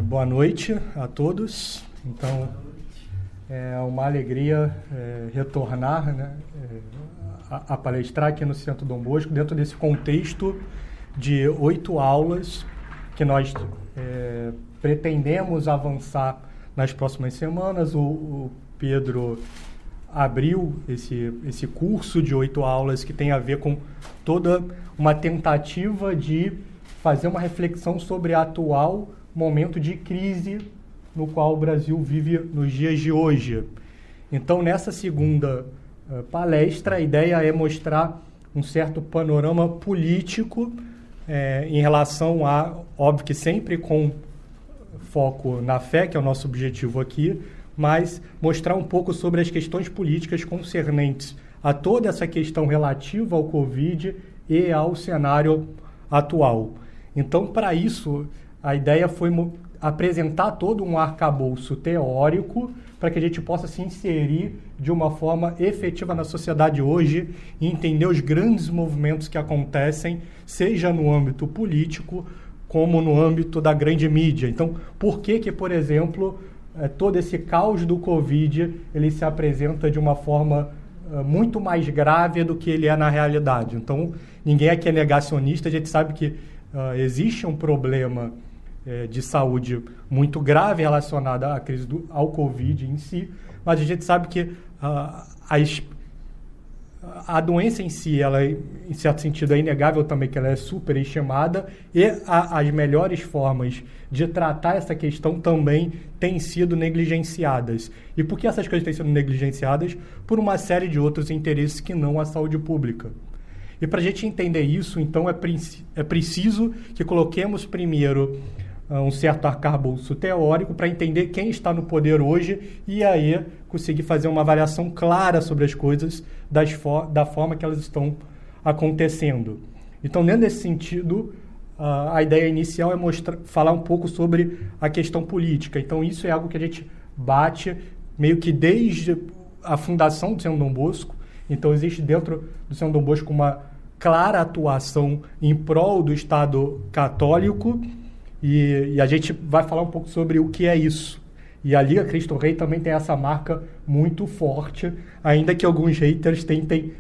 Boa noite a todos. Então, é uma alegria retornar, né, a palestrar aqui no Centro Dom Bosco, dentro desse contexto de 8 aulas que nós pretendemos avançar nas próximas semanas. O Pedro abriu esse curso de 8 aulas que tem a ver com toda uma tentativa de fazer uma reflexão sobre a atual momento de crise no qual o Brasil vive nos dias de hoje. Então, nessa segunda palestra, a ideia é mostrar um certo panorama político em relação a, óbvio que sempre com foco na fé, que é o nosso objetivo aqui, mas mostrar um pouco sobre as questões políticas concernentes a toda essa questão relativa ao Covid e ao cenário atual. Então, para isso, a ideia foi apresentar todo um arcabouço teórico para que a gente possa se inserir de uma forma efetiva na sociedade hoje e entender os grandes movimentos que acontecem, seja no âmbito político, como no âmbito da grande mídia. Então, por que, por exemplo, todo esse caos do Covid ele se apresenta de uma forma muito mais grave do que ele é na realidade? Então, ninguém aqui é negacionista, a gente sabe que existe um problema de saúde muito grave relacionado à crise ao Covid em si, mas a gente sabe que a doença em si, ela, em certo sentido, é inegável também que ela é superestimada e as melhores formas de tratar essa questão também têm sido negligenciadas. E por que essas coisas têm sido negligenciadas? Por uma série de outros interesses que não a saúde pública. E para a gente entender isso, então, é preciso que coloquemos primeiro um certo arcabouço teórico para entender quem está no poder hoje e aí conseguir fazer uma avaliação clara sobre as coisas da forma que elas estão acontecendo. Então, dentro desse sentido, a ideia inicial é falar um pouco sobre a questão política. Então, isso é algo que a gente bate meio que desde a fundação do Centro Dom Bosco. Então, existe dentro do Centro Dom Bosco uma clara atuação em prol do Estado católico e a gente vai falar um pouco sobre o que é isso. E a Liga Cristo Rei também tem essa marca muito forte, ainda que alguns haters tentem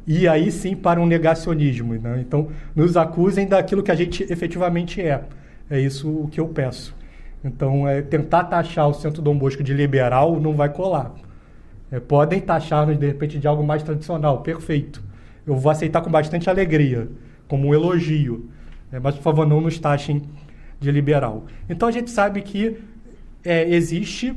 ir aí sim para um negacionismo, né? Então, nos acusem daquilo que a gente efetivamente é. É isso o que eu peço. Então, tentar taxar o Centro Dom Bosco de liberal não vai colar. Podem taxar-nos, de repente, de algo mais tradicional, perfeito. Eu vou aceitar com bastante alegria, como um elogio. Mas, por favor, não nos taxem de liberal. Então, a gente sabe que existe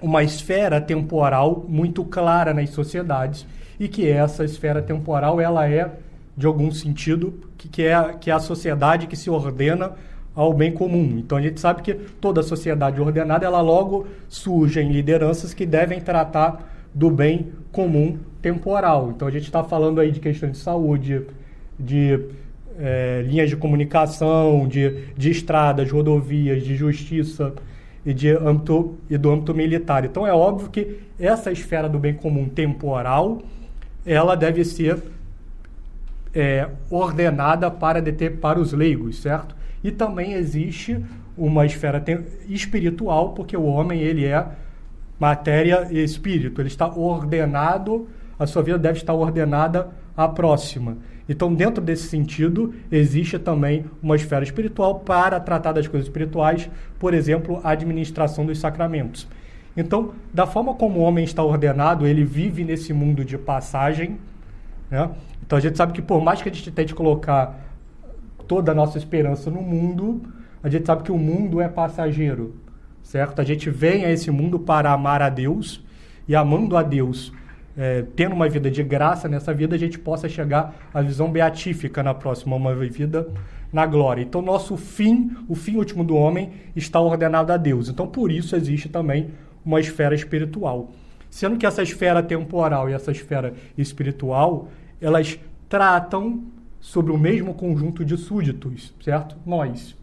uma esfera temporal muito clara nas sociedades e que essa esfera temporal ela é, de algum sentido, que é a sociedade que se ordena ao bem comum. Então, a gente sabe que toda sociedade ordenada, ela logo surge em lideranças que devem tratar do bem comum temporal. Então, a gente está falando aí de questões de saúde, de linhas de comunicação, de estradas, rodovias, de justiça e do âmbito militar. Então, é óbvio que essa esfera do bem comum temporal, ela deve ser ordenada para os leigos, certo? E também existe uma esfera espiritual, porque o homem ele é matéria e espírito. Ele está ordenado, a sua vida deve estar ordenada à próxima. Então, dentro desse sentido, existe também uma esfera espiritual para tratar das coisas espirituais, por exemplo, a administração dos sacramentos. Então, da forma como o homem está ordenado, ele vive nesse mundo de passagem, né? Então, a gente sabe que por mais que a gente tente colocar toda a nossa esperança no mundo, a gente sabe que o mundo é passageiro, certo? A gente vem a esse mundo para amar a Deus e amando a Deus, tendo uma vida de graça nessa vida, a gente possa chegar à visão beatífica na próxima, uma vida na glória. Então, o fim último do homem está ordenado a Deus. Então, por isso existe também uma esfera espiritual. Sendo que essa esfera temporal e essa esfera espiritual, elas tratam sobre o mesmo conjunto de súditos, certo? Nós.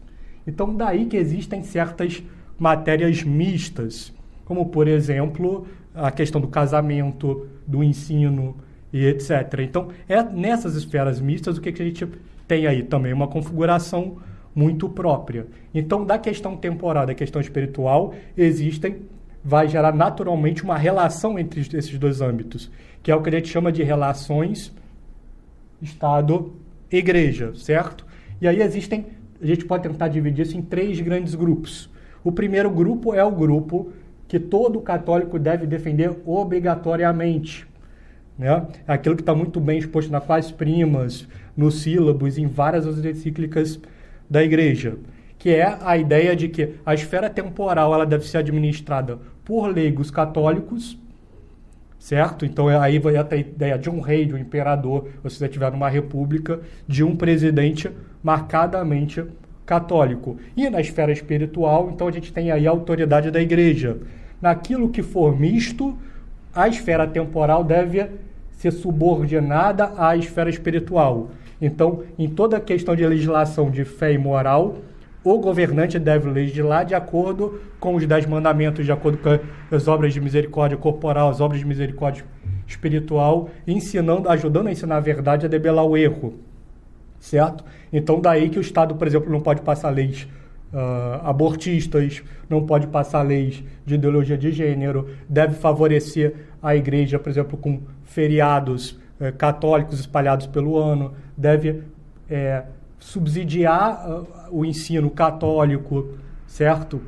Então, daí que existem certas matérias mistas, como, por exemplo, a questão do casamento, do ensino e etc. Então, nessas esferas mistas, o que a gente tem aí também? Uma configuração muito própria. Então, da questão temporal, da questão espiritual, vai gerar naturalmente uma relação entre esses dois âmbitos, que é o que a gente chama de relações Estado-Igreja, certo? E aí a gente pode tentar dividir isso em 3 grandes grupos. O primeiro grupo é o grupo que todo católico deve defender obrigatoriamente, né? Aquilo que está muito bem exposto na Quais Primas, no Sílabus, em várias outras encíclicas da Igreja, que é a ideia de que a esfera temporal ela deve ser administrada por leigos católicos, certo? Então aí vai ter a ideia de um rei, de um imperador, ou se você estiver numa república, de um presidente marcadamente católico. E na esfera espiritual, então a gente tem aí a autoridade da Igreja. Naquilo que for misto, a esfera temporal deve ser subordinada à esfera espiritual. Então, em toda a questão de legislação de fé e moral, o governante deve legislar de acordo com os 10 mandamentos, de acordo com as obras de misericórdia corporal, as obras de misericórdia espiritual, ajudando a ensinar a verdade, a debelar o erro, certo? Então, daí que o Estado, por exemplo, não pode passar leis abortistas, não pode passar leis de ideologia de gênero, deve favorecer a Igreja, por exemplo, com feriados católicos espalhados pelo ano, deve subsidiar o ensino católico, certo?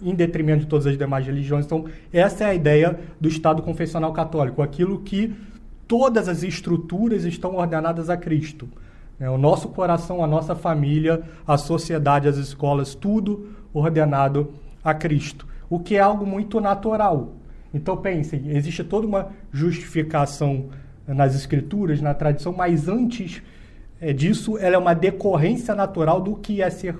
Em detrimento de todas as demais religiões. Então, essa é a ideia do Estado confessional católico, aquilo que todas as estruturas estão ordenadas a Cristo. O nosso coração, a nossa família, a sociedade, as escolas, tudo ordenado a Cristo, o que é algo muito natural. Então, pensem, existe toda uma justificação nas Escrituras, na tradição, mas antes disso, ela é uma decorrência natural do que é ser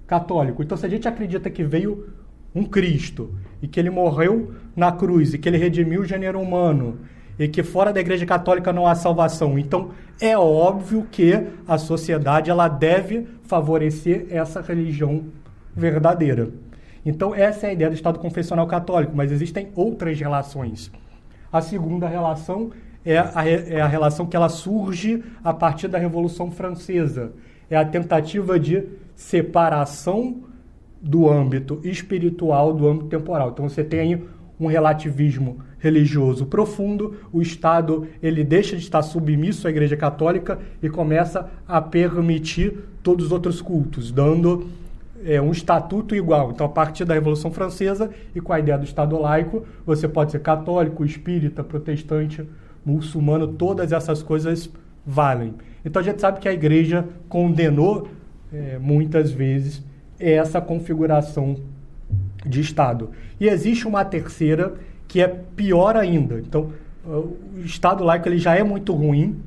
católico. Então, se a gente acredita que veio um Cristo, e que ele morreu na cruz, e que ele redimiu o gênero humano, e que fora da Igreja Católica não há salvação, então é óbvio que a sociedade ela deve favorecer essa religião verdadeira. Então, essa é a ideia do Estado confessional católico, mas existem outras relações. A segunda relação é a relação que ela surge a partir da Revolução Francesa. É a tentativa de separação do âmbito espiritual do âmbito temporal. Então, você tem um relativismo religioso profundo, o Estado ele deixa de estar submisso à Igreja Católica e começa a permitir todos os outros cultos, dando um estatuto igual. Então, a partir da Revolução Francesa e com a ideia do Estado laico, você pode ser católico, espírita, protestante, muçulmano, todas essas coisas valem. Então, a gente sabe que a Igreja condenou muitas vezes essa configuração de Estado. E existe uma terceira que é pior ainda. Então, o Estado laico ele já é muito ruim,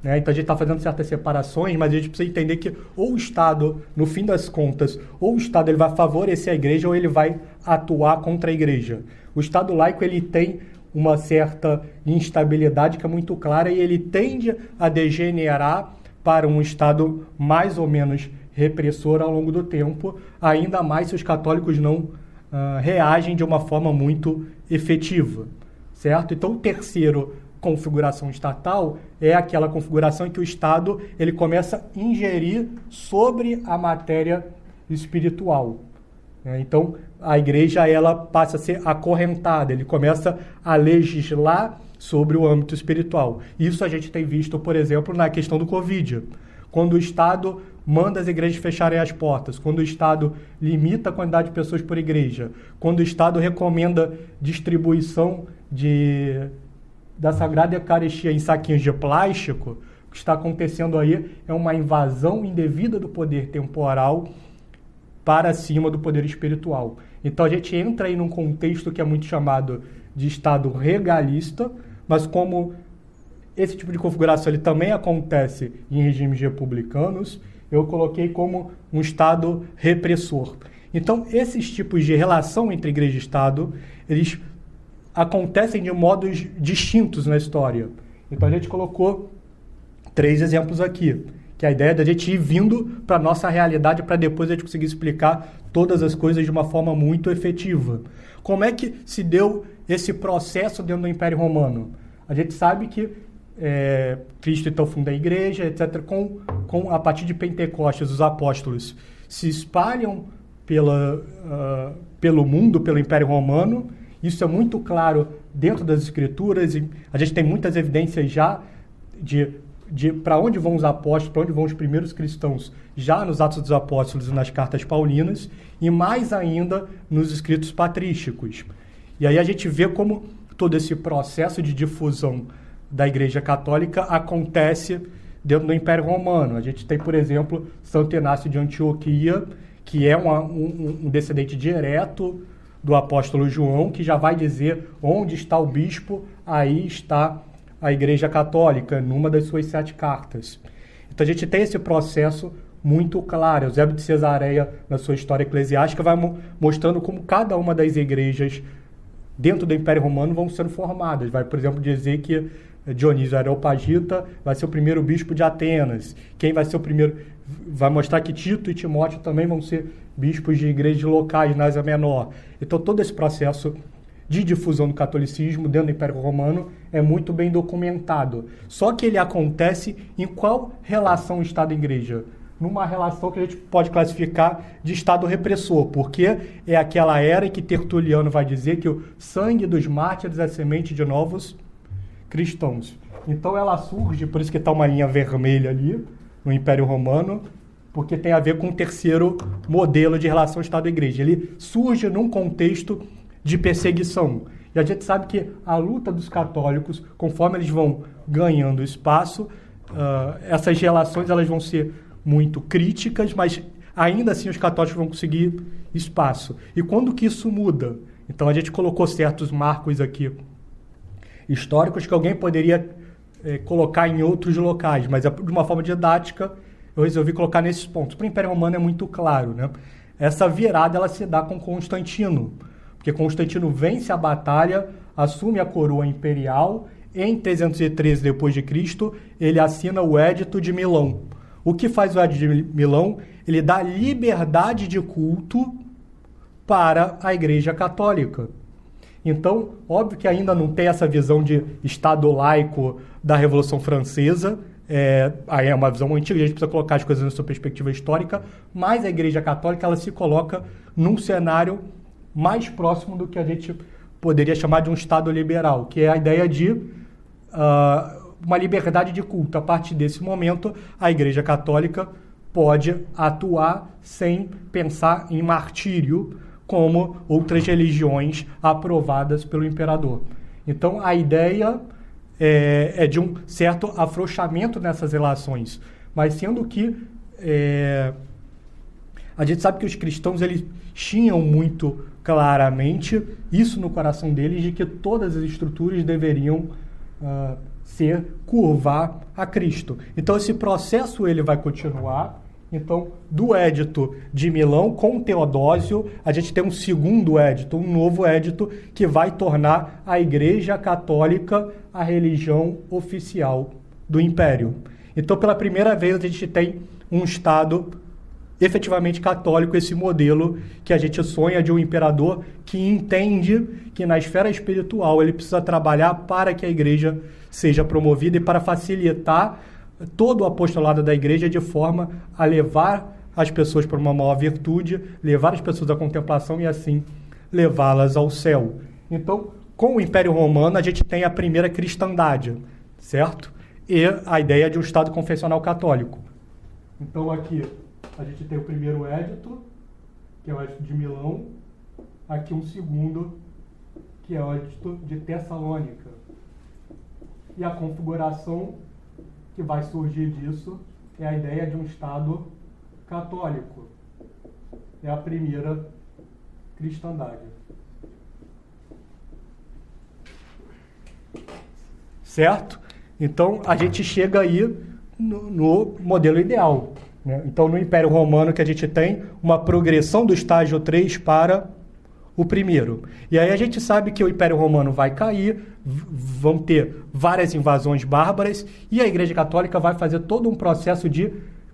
né? Então a gente está fazendo certas separações, mas a gente precisa entender que ou o Estado, no fim das contas, ou o Estado ele vai favorecer a Igreja ou ele vai atuar contra a Igreja. O Estado laico ele tem uma certa instabilidade que é muito clara e ele tende a degenerar para um Estado mais ou menos repressor ao longo do tempo, ainda mais se os católicos não reagem de uma forma muito efetiva, certo? Então, o terceiro configuração estatal é aquela configuração em que o Estado ele começa a ingerir sobre a matéria espiritual. Então, a Igreja ela passa a ser acorrentada, ele começa a legislar sobre o âmbito espiritual. Isso a gente tem visto, por exemplo, na questão do Covid. Quando o Estado manda as igrejas fecharem as portas, quando o Estado limita a quantidade de pessoas por igreja, quando o Estado recomenda distribuição da Sagrada Eucaristia em saquinhos de plástico, o que está acontecendo aí é uma invasão indevida do poder temporal para cima do poder espiritual. Então a gente entra aí num contexto que é muito chamado de Estado regalista, mas como esse tipo de configuração ele também acontece em regimes republicanos, eu coloquei como um Estado repressor. Então, esses tipos de relação entre Igreja e Estado, eles acontecem de modos distintos na história. Então, a gente colocou 3 exemplos aqui, que é a ideia da gente ir vindo para a nossa realidade para depois a gente conseguir explicar todas as coisas de uma forma muito efetiva. Como é que se deu esse processo dentro do Império Romano? A gente sabe que Cristo então funda a Igreja, etc., com a partir de Pentecostes, os apóstolos se espalham pelo mundo, pelo Império Romano. Isso é muito claro dentro das Escrituras, e a gente tem muitas evidências já de para onde vão os apóstolos, para onde vão os primeiros cristãos, já nos Atos dos Apóstolos e nas cartas paulinas, e mais ainda nos escritos patrísticos. E aí a gente vê como todo esse processo de difusão da Igreja Católica acontece dentro do Império Romano. A gente tem, por exemplo, Santo Inácio de Antioquia, que é um descendente direto do apóstolo João, que já vai dizer onde está o bispo, aí está a Igreja Católica, numa das suas 7 cartas. Então a gente tem esse processo muito claro. Eusébio de Cesareia, na sua História Eclesiástica, vai mostrando como cada uma das igrejas dentro do Império Romano vão sendo formadas. Vai, por exemplo, dizer que Dionísio Areopagita vai ser o primeiro bispo de Atenas. Quem vai ser o primeiro... Vai mostrar que Tito e Timóteo também vão ser bispos de igrejas locais na Ásia Menor. Então todo esse processo de difusão do catolicismo dentro do Império Romano é muito bem documentado. Só que ele acontece em qual relação Estado-Igreja? Numa relação que a gente pode classificar de Estado repressor, porque é aquela era em que Tertuliano vai dizer que o sangue dos mártires é semente de novos cristãos. Então ela surge, por isso que está uma linha vermelha ali, no Império Romano, porque tem a ver com o terceiro modelo de relação Estado-Igreja. Ele surge num contexto de perseguição. E a gente sabe que a luta dos católicos, conforme eles vão ganhando espaço, essas relações elas vão ser muito críticas, mas ainda assim os católicos vão conseguir espaço. E quando que isso muda? Então a gente colocou certos marcos aqui históricos que alguém poderia colocar em outros locais, mas de uma forma didática eu resolvi colocar nesses pontos. Para o Império Romano é muito claro, né? Essa virada ela se dá com Constantino, porque Constantino vence a batalha, assume a coroa imperial. Em 313 d.C., ele assina o Édito de Milão. O que faz o Édito de Milão? Ele dá liberdade de culto para a Igreja Católica. Então, óbvio que ainda não tem essa visão de Estado laico da Revolução Francesa, aí é uma visão antiga, a gente precisa colocar as coisas na sua perspectiva histórica, mas a Igreja Católica ela se coloca num cenário mais próximo do que a gente poderia chamar de um Estado liberal, que é a ideia de uma liberdade de culto. A partir desse momento, a Igreja Católica pode atuar sem pensar em martírio, como outras religiões aprovadas pelo imperador. Então, a ideia é de um certo afrouxamento nessas relações, mas sendo que a gente sabe que os cristãos eles tinham muito claramente isso no coração deles, de que todas as estruturas deveriam curvar a Cristo. Então, esse processo ele vai continuar. Então, do Édito de Milão com Teodósio, a gente tem um segundo édito, um novo édito, que vai tornar a Igreja Católica a religião oficial do Império. Então, pela primeira vez, a gente tem um Estado efetivamente católico, esse modelo que a gente sonha de um imperador que entende que na esfera espiritual ele precisa trabalhar para que a Igreja seja promovida e para facilitar todo o apostolado da Igreja de forma a levar as pessoas para uma maior virtude, levar as pessoas à contemplação e assim levá-las ao céu. Então, com o Império Romano, a gente tem a primeira cristandade, certo? E a ideia de um Estado confessional católico. Então, aqui a gente tem o primeiro édito, que é o Édito de Milão. Aqui um segundo, que é o Édito de Tessalônica. E a configuração que vai surgir disso é a ideia de um Estado católico. É a primeira cristandade. Certo? Então, a gente chega aí no modelo ideal, né? Então, no Império Romano, que a gente tem uma progressão do estágio 3 para o primeiro. E aí a gente sabe que o Império Romano vai cair, vão ter várias invasões bárbaras, e a Igreja Católica vai fazer todo um processo de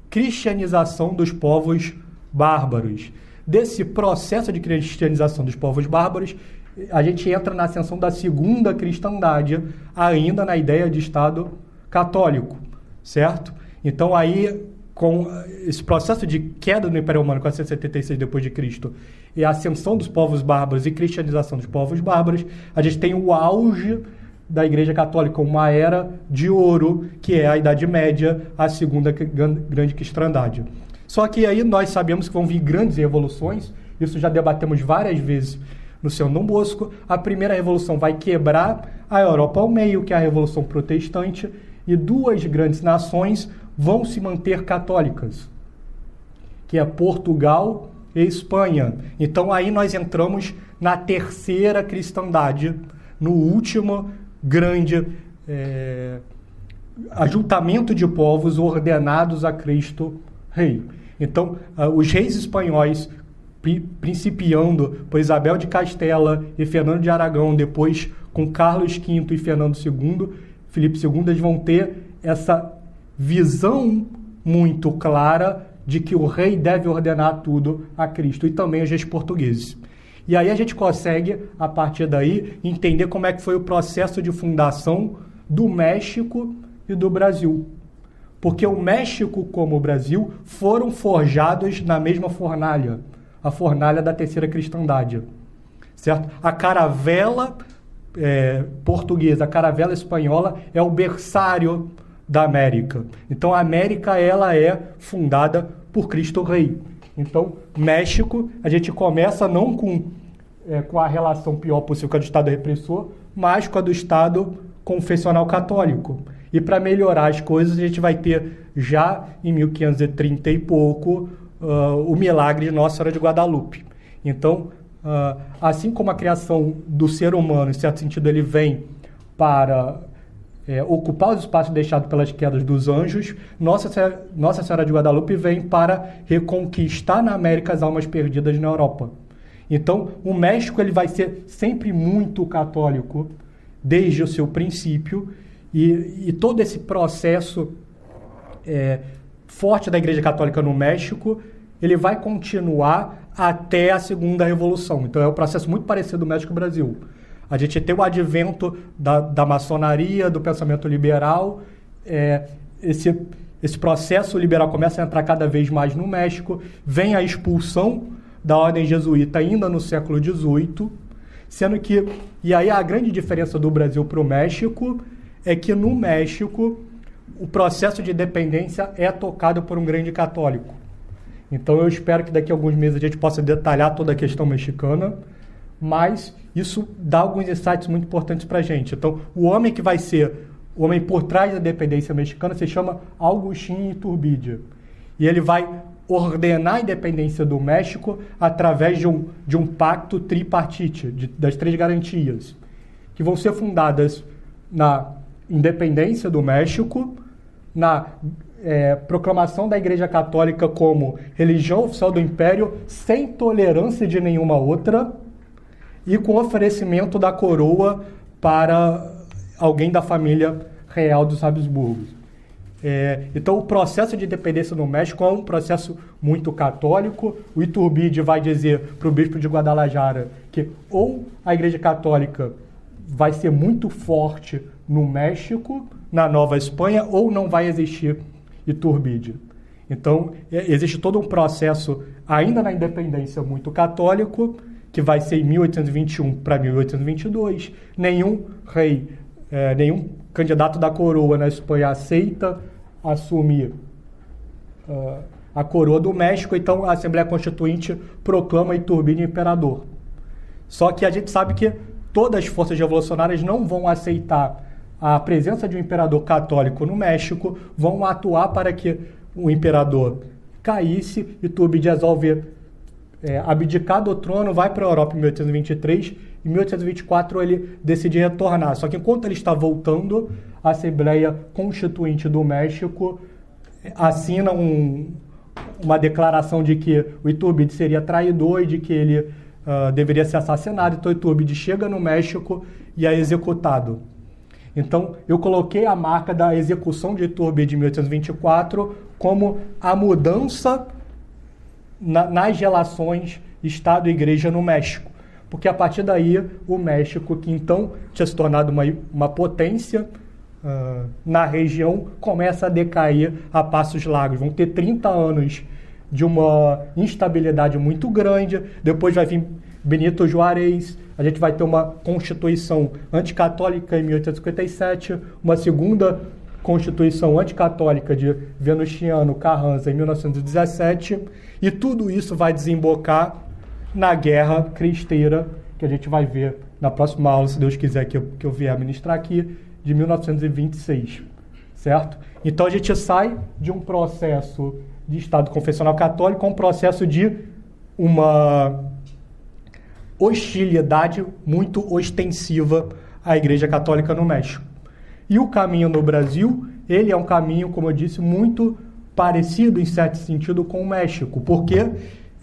cristianização dos povos bárbaros. Desse processo de cristianização dos povos bárbaros, a gente entra na ascensão da segunda cristandade, ainda na ideia de Estado católico, certo? Então aí com esse processo de queda do Império Romano, 476 d.C., e a ascensão dos povos bárbaros e cristianização dos povos bárbaros, a gente tem o auge da Igreja Católica, uma era de ouro, que é a Idade Média, a segunda grande cristandade. Só que aí nós sabemos que vão vir grandes revoluções, isso já debatemos várias vezes no seu Dom Bosco. A primeira revolução vai quebrar a Europa ao meio, que é a Revolução Protestante, e duas grandes nações vão se manter católicas, que é Portugal e Espanha. Então aí nós entramos na terceira cristandade, no último grande ajuntamento de povos ordenados a Cristo Rei. Então os reis espanhóis, principiando por Isabel de Castela e Fernando de Aragão, depois com Carlos V e Fernando II, Filipe II, eles vão ter essa visão muito clara de que o rei deve ordenar tudo a Cristo, e também os reis portugueses. E aí a gente consegue, a partir daí, entender como é que foi o processo de fundação do México e do Brasil. Porque o México, como o Brasil, foram forjados na mesma fornalha, a fornalha da terceira cristandade. Certo? A caravela portuguesa, a caravela espanhola é o berçário da América. Então a América, ela é fundada por Cristo Rei. Então, México, a gente começa não com a relação pior possível com a do Estado repressor, mas com a do Estado confessional católico. E para melhorar as coisas, a gente vai ter já em 1530 e pouco o milagre de Nossa Senhora de Guadalupe. Então, assim como a criação do ser humano, em certo sentido, ele vem para ocupar os espaços deixados pelas quedas dos anjos, Nossa Senhora de Guadalupe vem para reconquistar na América as almas perdidas na Europa. Então, o México ele vai ser sempre muito católico, desde o seu princípio, e todo esse processo forte da Igreja Católica no México, ele vai continuar até a Segunda Revolução. Então, é um processo muito parecido do México e do Brasil. A gente tem o advento da maçonaria, do pensamento liberal. Esse processo liberal começa a entrar cada vez mais no México. Vem a expulsão da ordem jesuíta ainda no século XVIII, sendo que... E aí a grande diferença do Brasil para o México é que no México o processo de independência é tocado por um grande católico. Então eu espero que daqui a alguns meses a gente possa detalhar toda a questão mexicana, mas isso dá alguns insights muito importantes para a gente. Então, o homem que vai ser o homem por trás da independência mexicana se chama Agustín Iturbide. E ele vai ordenar a independência do México através de um pacto tripartite, das três garantias, que vão ser fundadas na independência do México, na proclamação da Igreja Católica como religião oficial do Império, sem tolerância de nenhuma outra, e com oferecimento da coroa para alguém da família real dos Habsburgos. Então, o processo de independência no México é um processo muito católico. O Iturbide vai dizer para o bispo de Guadalajara que ou a Igreja Católica vai ser muito forte no México, na Nova Espanha, ou não vai existir Iturbide. Então, existe todo um processo, ainda na independência, muito católico, que vai ser em 1821 para 1822. Nenhum rei, nenhum candidato da coroa na Espanha aceita assumir a coroa do México, então a Assembleia Constituinte proclama Iturbide imperador. Só que a gente sabe que todas as forças revolucionárias não vão aceitar a presença de um imperador católico no México, vão atuar para que o imperador caísse. Iturbide resolve abdicar do trono, vai para a Europa em 1823, em 1824 ele decide retornar. Só que enquanto ele está voltando, a Assembleia Constituinte do México assina uma declaração de que o Iturbide seria traidor e de que ele deveria ser assassinado. Então Iturbide chega no México e é executado. Então eu coloquei a marca da execução de Iturbide em 1824 como a mudança nas relações Estado e Igreja no México. Porque a partir daí o México, que então tinha se tornado uma potência na região começa a decair a passos largos. Vão ter 30 anos de uma instabilidade muito grande, depois vai vir Benito Juárez, a gente vai ter uma constituição anticatólica em 1857, uma segunda constituição anticatólica de Venustiano Carranza em 1917, e tudo isso vai desembocar na Guerra Cristeira, que a gente vai ver na próxima aula, se Deus quiser que eu vier ministrar aqui, de 1926, certo? Então a gente sai de um processo de Estado confessional católico a um processo de uma hostilidade muito ostensiva à Igreja Católica no México. E o caminho no Brasil, ele é um caminho, como eu disse, muito parecido em certo sentido com o México, porque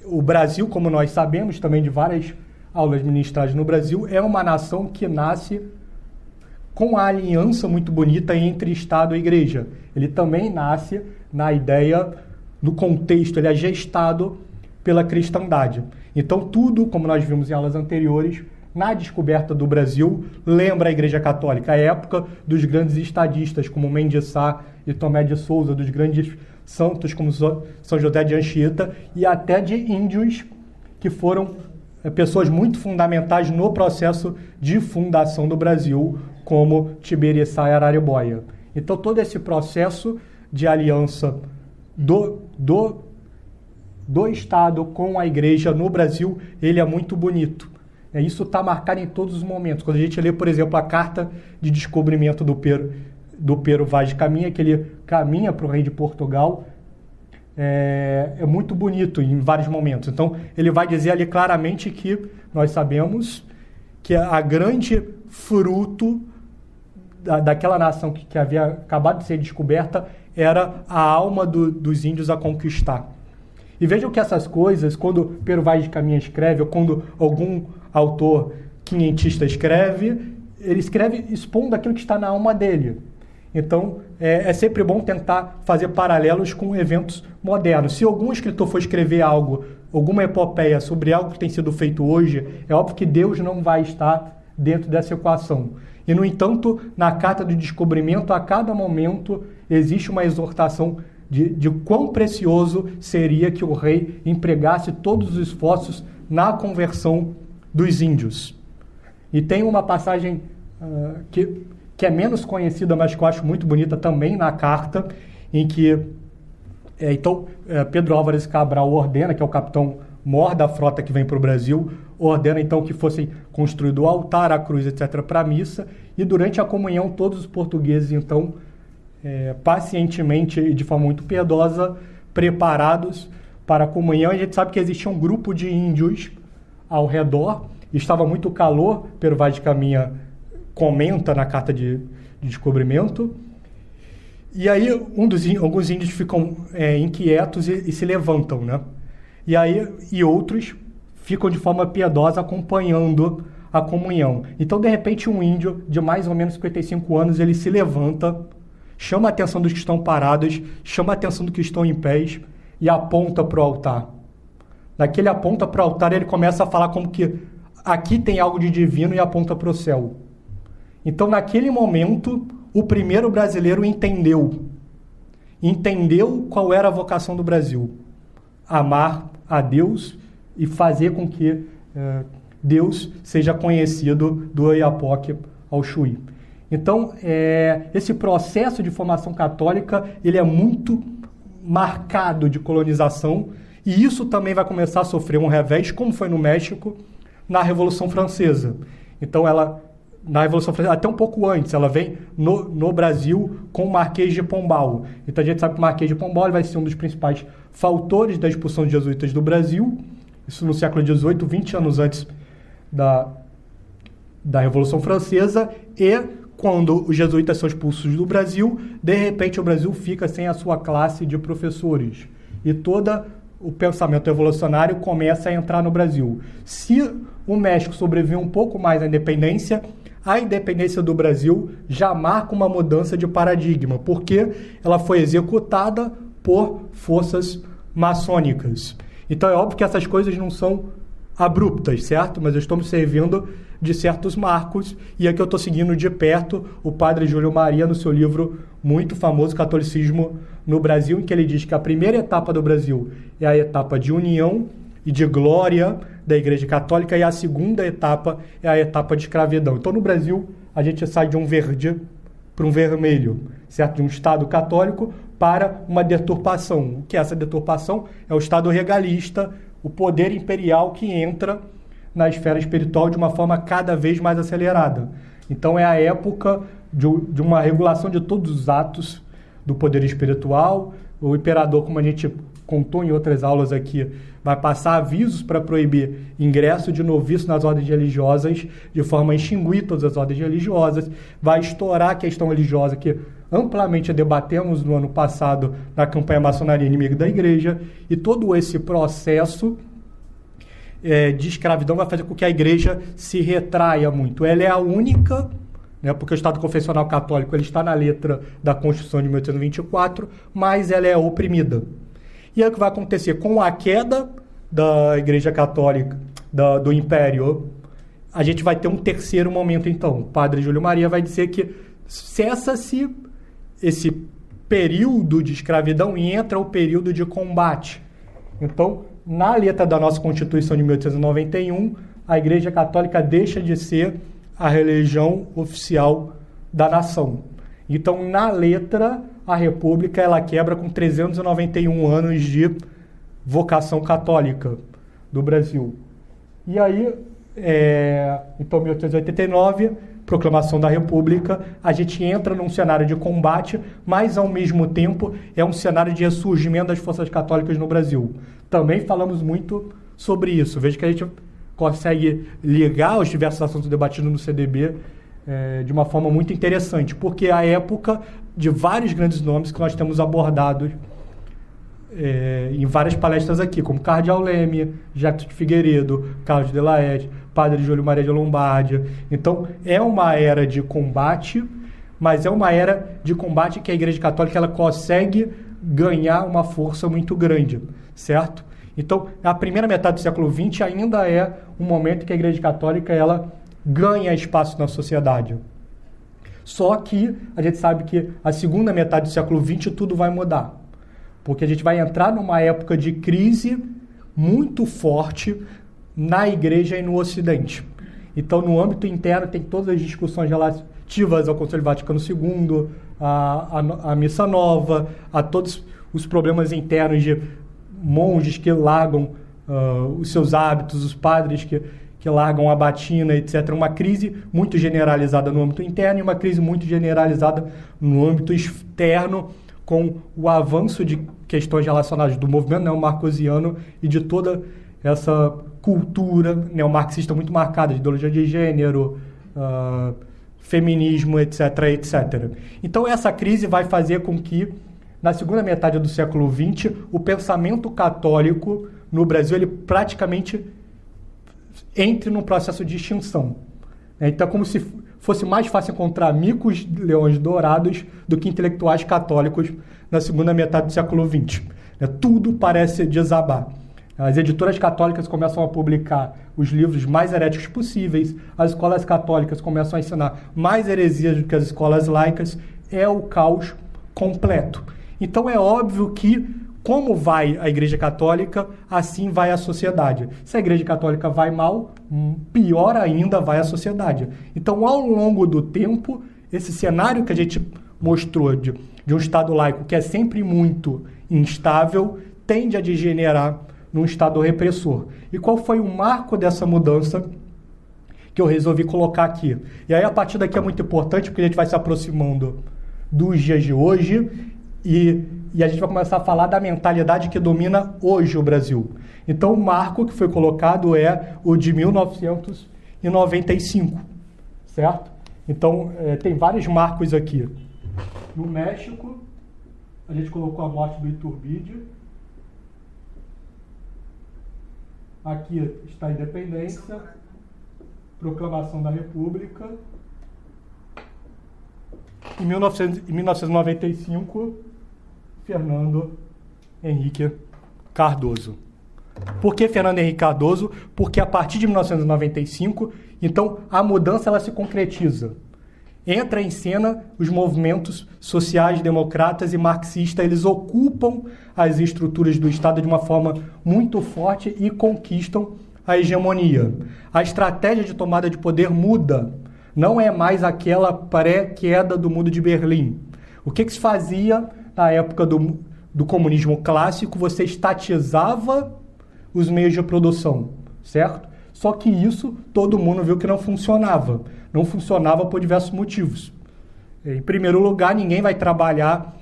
o Brasil, como nós sabemos também de várias aulas ministradas no Brasil, é uma nação que nasce com a aliança muito bonita entre Estado e Igreja. Ele também nasce na ideia, no contexto, ele é gestado pela cristandade. Então tudo, como nós vimos em aulas anteriores, na descoberta do Brasil, lembra a Igreja Católica, a época dos grandes estadistas, como Mendes Sá e Tomé de Souza, dos grandes santos, como São José de Anchieta, e até de índios, que foram pessoas muito fundamentais no processo de fundação do Brasil, como Tibiriçá e Araribóia. Então, todo esse processo de aliança do Estado com a Igreja no Brasil, ele é muito bonito. Isso está marcado em todos os momentos. Quando a gente lê, por exemplo, a carta de descobrimento do Pero Vaz de Caminha, que ele caminha para o rei de Portugal, é muito bonito em vários momentos. Então, ele vai dizer ali claramente que nós sabemos que a grande fruto daquela nação que havia acabado de ser descoberta era a alma dos índios a conquistar. E vejam que essas coisas, quando Pero Vaz de Caminha escreve, ou quando algum autor quinhentista escreve, ele escreve expondo aquilo que está na alma dele. Então, é sempre bom tentar fazer paralelos com eventos modernos. Se algum escritor for escrever algo, alguma epopeia sobre algo que tem sido feito hoje, é óbvio que Deus não vai estar dentro dessa equação. E, no entanto, na carta do descobrimento, a cada momento, existe uma exortação de quão precioso seria que o rei empregasse todos os esforços na conversão dos índios. E tem uma passagem que é menos conhecida, mas que eu acho muito bonita também na carta, em que Pedro Álvares Cabral ordena, que é o capitão mor da frota que vem para o Brasil, ordena então que fosse construído o altar, a cruz, etc., para a missa, e durante a comunhão todos os portugueses, então, pacientemente e de forma muito piedosa, preparados para a comunhão. E a gente sabe que existia um grupo de índios ao redor, estava muito calor, Pero Vaz de Caminha comenta na carta de descobrimento, e aí alguns índios ficam inquietos e se levantam, né? E outros ficam de forma piedosa acompanhando a comunhão. Então, de repente, um índio de mais ou menos 55 anos, ele se levanta, chama a atenção dos que estão parados, chama a atenção dos que estão em pés e aponta para o altar. Daquele aponta para o altar, ele começa a falar como que aqui tem algo de divino e aponta para o céu. Então, naquele momento, o primeiro brasileiro entendeu qual era a vocação do Brasil. Amar a Deus e fazer com que Deus seja conhecido do Oiapoque ao Chuí. Então, esse processo de formação católica, ele é muito marcado de colonização, e isso também vai começar a sofrer um revés, como foi no México, na Revolução Francesa. Então, na Revolução Francesa, até um pouco antes, ela vem no Brasil com o Marquês de Pombal. Então, a gente sabe que o Marquês de Pombal vai ser um dos principais fautores da expulsão de jesuítas do Brasil, isso no século XVIII, 20 anos antes da Revolução Francesa, e quando os jesuítas são expulsos do Brasil, de repente o Brasil fica sem a sua classe de professores. E todo o pensamento evolucionário começa a entrar no Brasil. Se o México sobrevive um pouco mais à independência, a independência do Brasil já marca uma mudança de paradigma, porque ela foi executada por forças maçônicas. Então é óbvio que essas coisas não são abruptas, certo? Mas eu estou me servindo de certos marcos, e aqui eu estou seguindo de perto o padre Júlio Maria no seu livro muito famoso, Catolicismo no Brasil, em que ele diz que a primeira etapa do Brasil é a etapa de união e de glória da Igreja Católica, e a segunda etapa é a etapa de escravidão. Então, no Brasil, a gente sai de um verde para um vermelho, certo? De um Estado católico para uma deturpação. O que é essa deturpação? É o Estado regalista, o poder imperial que entra na esfera espiritual de uma forma cada vez mais acelerada. Então, é a época de uma regulação de todos os atos do poder espiritual. O imperador, como a gente contou em outras aulas aqui, vai passar avisos para proibir ingresso de noviço nas ordens religiosas, de forma a extinguir todas as ordens religiosas, vai estourar a questão religiosa que amplamente debatemos no ano passado na campanha Maçonaria Inimiga da Igreja, e todo esse processo de escravidão vai fazer com que a Igreja se retraia muito. Ela é a única, porque o Estado confessional católico ele está na letra da Constituição de 1824, mas ela é oprimida. E é o que vai acontecer com a queda da Igreja Católica, do Império. A gente vai ter um terceiro momento, então. O padre Júlio Maria vai dizer que cessa-se esse período de escravidão e entra o período de combate. Então, na letra da nossa Constituição de 1891, a Igreja Católica deixa de ser a religião oficial da nação. Então, na letra, a República ela quebra com 391 anos de vocação católica do Brasil. E aí, então, 1889, proclamação da República, a gente entra num cenário de combate, mas, ao mesmo tempo, é um cenário de ressurgimento das forças católicas no Brasil. Também falamos muito sobre isso. Veja que a gente consegue ligar os diversos assuntos debatidos no CDB de uma forma muito interessante, porque é a época de vários grandes nomes que nós temos abordados em várias palestras aqui, como Cardeal Leme, Jacques de Figueiredo, Carlos de Laet, Padre Júlio Maria de Lombardia. Então, é uma era de combate, mas é uma era de combate que a Igreja Católica ela consegue ganhar uma força muito grande, certo? Então, a primeira metade do século XX ainda é um momento que a Igreja Católica ela ganha espaço na sociedade. Só que a gente sabe que a segunda metade do século XX tudo vai mudar, porque a gente vai entrar numa época de crise muito forte na Igreja e no Ocidente. Então, no âmbito interno, tem todas as discussões relativas ao Concílio Vaticano II, a Missa Nova, a todos os problemas internos de monges que largam os seus hábitos, os padres que largam a batina, etc. Uma crise muito generalizada no âmbito interno e uma crise muito generalizada no âmbito externo, com o avanço de questões relacionadas do movimento neomarcosiano e de toda essa cultura neomarxista muito marcada, de ideologia de gênero, feminismo, etc., etc. Então, essa crise vai fazer com que, na segunda metade do século XX, o pensamento católico no Brasil ele praticamente entre num processo de extinção. Então, é como se fosse mais fácil encontrar micos leões dourados do que intelectuais católicos na segunda metade do século XX. Tudo parece desabar. As editoras católicas começam a publicar os livros mais heréticos possíveis, as escolas católicas começam a ensinar mais heresias do que as escolas laicas, é o caos completo. Então é óbvio que, como vai a Igreja Católica, assim vai a sociedade. Se a Igreja Católica vai mal, pior ainda vai a sociedade. Então, ao longo do tempo, esse cenário que a gente mostrou de um Estado laico, que é sempre muito instável, tende a degenerar num Estado repressor. E qual foi o marco dessa mudança que eu resolvi colocar aqui? E aí, a partir daqui é muito importante, porque a gente vai se aproximando dos dias de hoje e a gente vai começar a falar da mentalidade que domina hoje o Brasil. Então, o marco que foi colocado é o de 1995, certo? Então, tem vários marcos aqui. No México, a gente colocou a morte do Iturbide. Aqui está a independência, proclamação da República. Em 1995, Fernando Henrique Cardoso. Por que Fernando Henrique Cardoso? Porque a partir de 1995, então, a mudança ela se concretiza. Entra em cena os movimentos sociais, democratas e marxistas, eles ocupam as estruturas do Estado de uma forma muito forte e conquistam a hegemonia. A estratégia de tomada de poder muda, não é mais aquela pré-queda do Muro de Berlim. O que se fazia na época do comunismo clássico? Você estatizava os meios de produção, certo? Só que isso todo mundo viu que não funcionava. Não funcionava por diversos motivos. Em primeiro lugar, ninguém vai trabalhar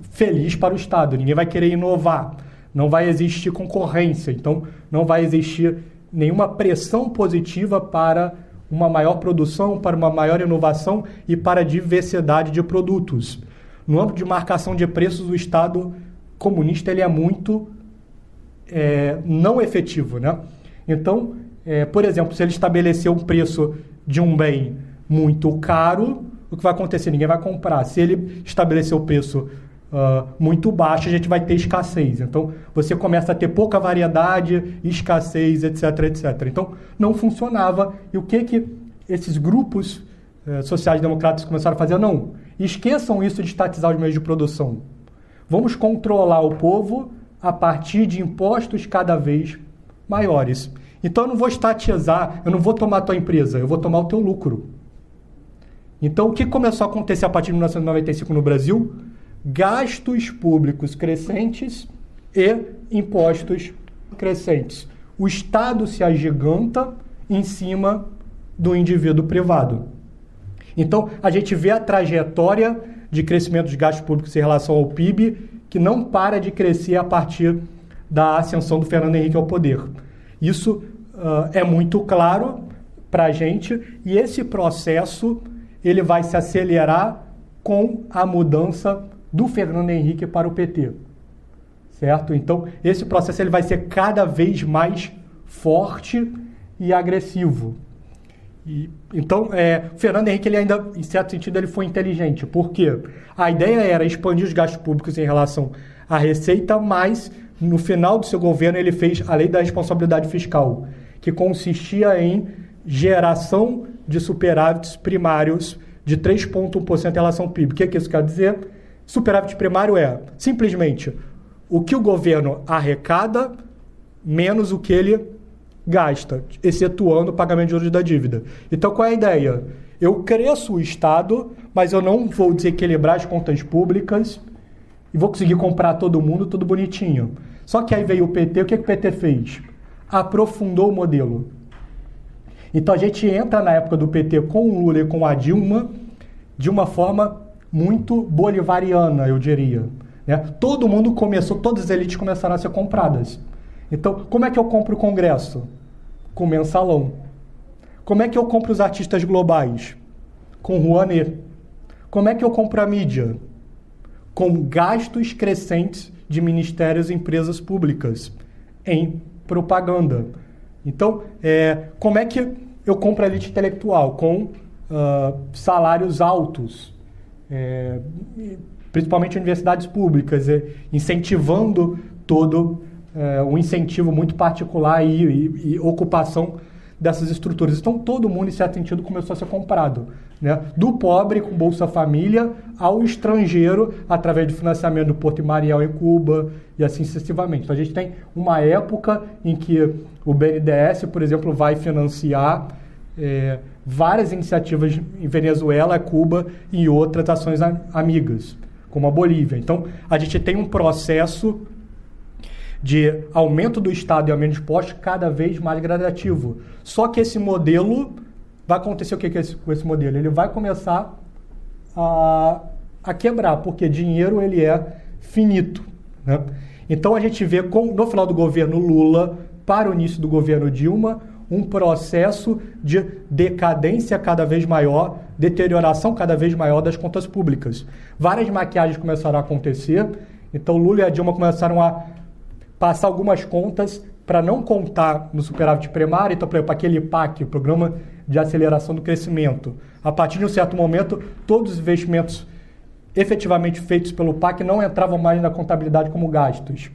feliz para o Estado, ninguém vai querer inovar, não vai existir concorrência, então não vai existir nenhuma pressão positiva para uma maior produção, para uma maior inovação e para a diversidade de produtos. No âmbito de marcação de preços, o Estado comunista ele é muito não efetivo, né? Então, por exemplo, se ele estabelecer um preço de um bem muito caro, o que vai acontecer? Ninguém vai comprar. Se ele estabelecer o preço muito baixo, a gente vai ter escassez. Então, você começa a ter pouca variedade, escassez, etc, etc. Então, não funcionava. E o que esses grupos sociais-democratas começaram a fazer? Não, esqueçam isso de estatizar os meios de produção. Vamos controlar o povo a partir de impostos cada vez maiores. Então, eu não vou estatizar, eu não vou tomar a tua empresa, eu vou tomar o teu lucro. Então, o que começou a acontecer a partir de 1995 no Brasil? Gastos públicos crescentes e impostos crescentes. O Estado se agiganta em cima do indivíduo privado. Então, a gente vê a trajetória de crescimento dos gastos públicos em relação ao PIB, que não para de crescer a partir da ascensão do Fernando Henrique ao poder. Isso é muito claro para a gente, e esse processo ele vai se acelerar com a mudança do Fernando Henrique para o PT, certo? Então, esse processo ele vai ser cada vez mais forte e agressivo. Então, Fernando Henrique, ele ainda, em certo sentido, ele foi inteligente. Por quê? A ideia era expandir os gastos públicos em relação à receita, mas, no final do seu governo, ele fez a lei da responsabilidade fiscal, que consistia em geração de superávites primários de 3,1% em relação ao PIB. O que isso quer dizer? Superávit primário é, simplesmente, o que o governo arrecada menos o que ele gasta, excetuando o pagamento de juros da dívida. Então, qual é a ideia? Eu cresço o Estado, mas eu não vou desequilibrar as contas públicas e vou conseguir comprar todo mundo, tudo bonitinho. Só que aí veio o PT, o que o PT fez? Aprofundou o modelo. Então, a gente entra na época do PT com o Lula e com a Dilma de uma forma muito bolivariana, eu diria. Né? Todo mundo começou, todas as elites começaram a ser compradas. Então, como é que eu compro o Congresso? Com mensalão. Como é que eu compro os artistas globais? Com Rouanet. Como é que eu compro a mídia? Com gastos crescentes de ministérios e empresas públicas em propaganda. Então, como é que eu compro a elite intelectual? Com salários altos, principalmente universidades públicas, incentivando todo um incentivo muito particular e ocupação dessas estruturas. Então, todo mundo, em certo sentido, começou a ser comprado, né? Do pobre, com Bolsa Família, ao estrangeiro, através do financiamento do Porto Mariel em Cuba, e assim sucessivamente. Então, a gente tem uma época em que o BNDES, por exemplo, vai financiar várias iniciativas em Venezuela, Cuba e outras ações amigas, como a Bolívia. Então, a gente tem um processo de aumento do Estado e aumento de impostos cada vez mais gradativo. Só que esse modelo, vai acontecer o que com esse modelo? Ele vai começar a quebrar, porque dinheiro ele é finito, né? Então a gente vê no final do governo Lula para o início do governo Dilma um processo de decadência cada vez maior, deterioração cada vez maior das contas públicas. Várias maquiagens começaram a acontecer, então Lula e a Dilma começaram a passar algumas contas para não contar no superávit primário, então, por exemplo, aquele PAC, o Programa de Aceleração do Crescimento. A partir de um certo momento, todos os investimentos efetivamente feitos pelo PAC não entravam mais na contabilidade como gastos.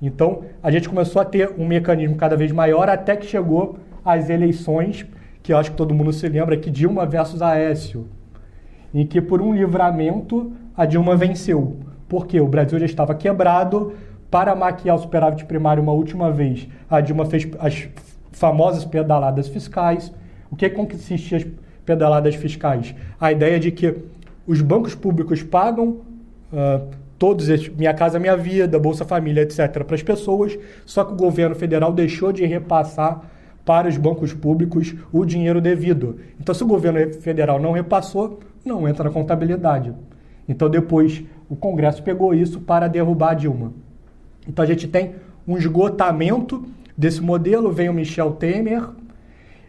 Então, a gente começou a ter um mecanismo cada vez maior até que chegou às eleições, que eu acho que todo mundo se lembra, que Dilma versus Aécio, em que por um livramento a Dilma venceu. Porque o Brasil já estava quebrado. Para maquiar o superávit primário uma última vez, a Dilma fez as famosas pedaladas fiscais. O que consistia as pedaladas fiscais? A ideia de que os bancos públicos pagam todos esses, Minha Casa Minha Vida, Bolsa Família, etc., para as pessoas, só que o governo federal deixou de repassar para os bancos públicos o dinheiro devido. Então, se o governo federal não repassou, não entra na contabilidade. Então, depois, o Congresso pegou isso para derrubar a Dilma. Então, a gente tem um esgotamento desse modelo, vem o Michel Temer,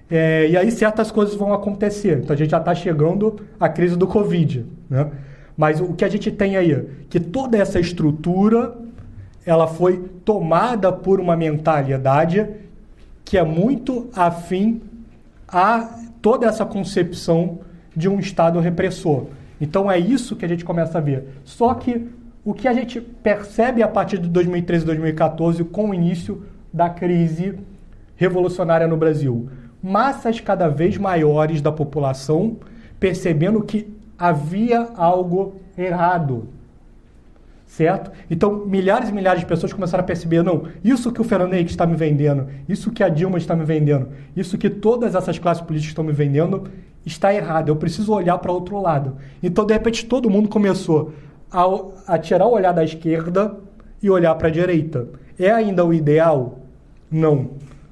e aí certas coisas vão acontecer. Então, a gente já está chegando à crise do Covid, né? Mas o que a gente tem aí, que toda essa estrutura, ela foi tomada por uma mentalidade que é muito afim a toda essa concepção de um Estado repressor. Então, é isso que a gente começa a ver. Só que o que a gente percebe a partir de 2013 e 2014, com o início da crise revolucionária no Brasil, massas cada vez maiores da população percebendo que havia algo errado, certo? Então, milhares e milhares de pessoas começaram a perceber, não, isso que o Fernando Henrique está me vendendo, isso que a Dilma está me vendendo, isso que todas essas classes políticas estão me vendendo, está errado, eu preciso olhar para outro lado. Então, de repente, todo mundo começou a tirar o olhar da esquerda e olhar para a direita. É ainda o ideal? Não,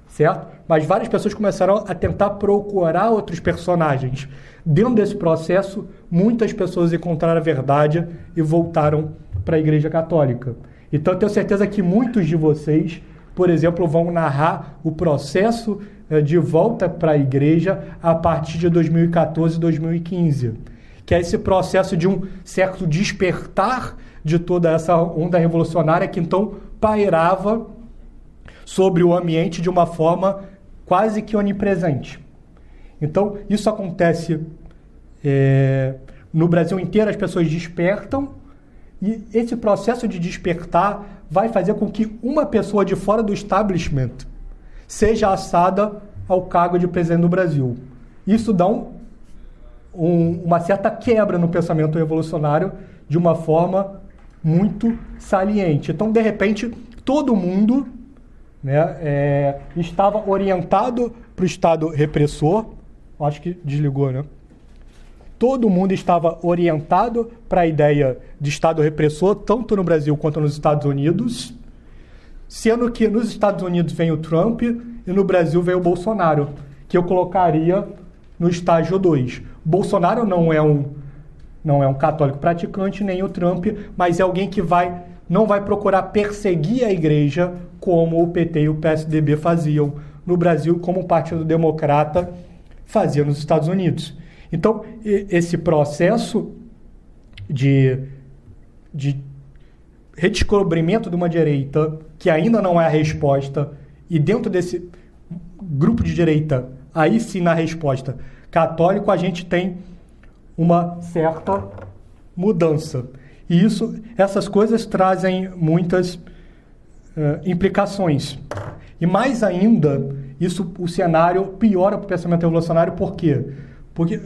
certo? Mas várias pessoas começaram a tentar procurar outros personagens. Dentro desse processo, muitas pessoas encontraram a verdade e voltaram para a Igreja Católica. Então, eu tenho certeza que muitos de vocês, por exemplo, vão narrar o processo de volta para a Igreja a partir de 2014 e 2015. Que é esse processo de um certo despertar de toda essa onda revolucionária que então pairava sobre o ambiente de uma forma quase que onipresente. Então, isso acontece no Brasil inteiro, as pessoas despertam, e esse processo de despertar vai fazer com que uma pessoa de fora do establishment seja assada ao cargo de presidente do Brasil. Isso dá uma certa quebra no pensamento revolucionário de uma forma muito saliente. Então, de repente, todo mundo, né, estava orientado para o Estado repressor. Acho que desligou, né? Todo mundo estava orientado para a ideia de Estado repressor, tanto no Brasil quanto nos Estados Unidos, sendo que nos Estados Unidos vem o Trump e no Brasil vem o Bolsonaro, que eu colocaria no estágio 2. Bolsonaro não é um católico praticante, nem o Trump, mas é alguém que não vai procurar perseguir a igreja como o PT e o PSDB faziam no Brasil, como o Partido Democrata fazia nos Estados Unidos. Então, esse processo de redescobrimento de uma direita, que ainda não é a resposta, e dentro desse grupo de direita, aí sim na resposta católico, a gente tem uma certa mudança. E essas coisas trazem muitas implicações. E mais ainda, o cenário piora para o pensamento revolucionário. Por quê? Porque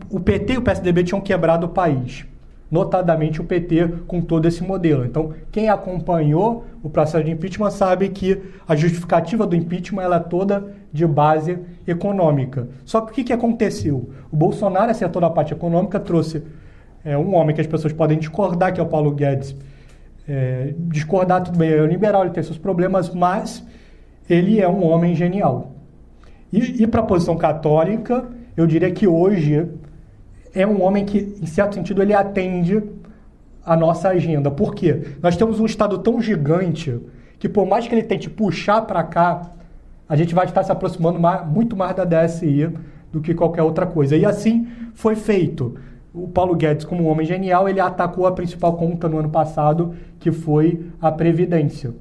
o PT e o PSDB tinham quebrado o país. Notadamente o PT com todo esse modelo. Então, quem acompanhou o processo de impeachment sabe que a justificativa do impeachment ela é toda de base econômica. Só que o que aconteceu? O Bolsonaro acertou na parte econômica, trouxe um homem que as pessoas podem discordar, que é o Paulo Guedes. Discordar, tudo bem, ele é liberal, ele tem seus problemas, mas ele é um homem genial. E para a posição católica, eu diria que hoje é um homem que, em certo sentido, ele atende a nossa agenda. Por quê? Nós temos um Estado tão gigante que, por mais que ele tente puxar para cá, a gente vai estar se aproximando muito mais da DSI do que qualquer outra coisa. E assim foi feito. O Paulo Guedes, como um homem genial, ele atacou a principal conta no ano passado, que foi a Previdência,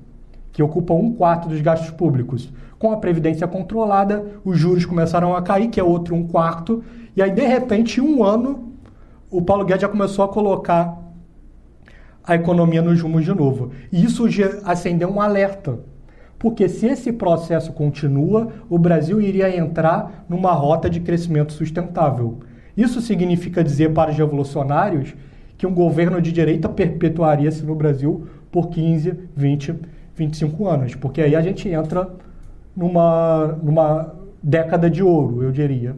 que ocupa 1/4 dos gastos públicos. Com a Previdência controlada, os juros começaram a cair, que é outro 1/4, e aí, de repente, em um ano, o Paulo Guedes já começou a colocar a economia nos rumos de novo. E isso acendeu um alerta, porque se esse processo continua, o Brasil iria entrar numa rota de crescimento sustentável. Isso significa dizer para os revolucionários que um governo de direita perpetuaria-se no Brasil por 15, 20, 25 anos, porque aí a gente entra numa década de ouro, eu diria,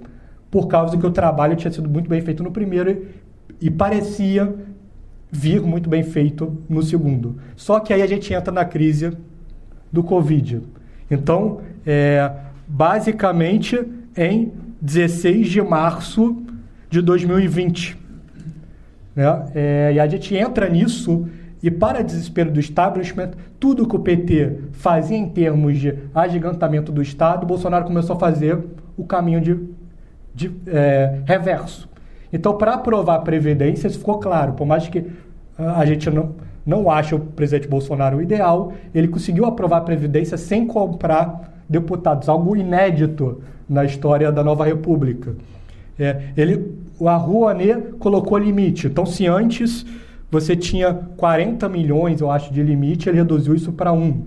por causa que o trabalho tinha sido muito bem feito no primeiro e parecia vir muito bem feito no segundo. Só que aí a gente entra na crise do Covid. Então, basicamente, em 16 de março de 2020. Né? E a gente entra nisso e, para desespero do establishment, tudo que o PT fazia em termos de agigantamento do Estado, Bolsonaro começou a fazer o caminho de reverso. Então, para aprovar a Previdência, isso ficou claro. Por mais que a gente não ache o presidente Bolsonaro o ideal, ele conseguiu aprovar a Previdência sem comprar deputados, algo inédito na história da Nova República. A Rouanet colocou limite. Então, se antes você tinha 40 milhões, eu acho, de limite, ele reduziu isso para 1.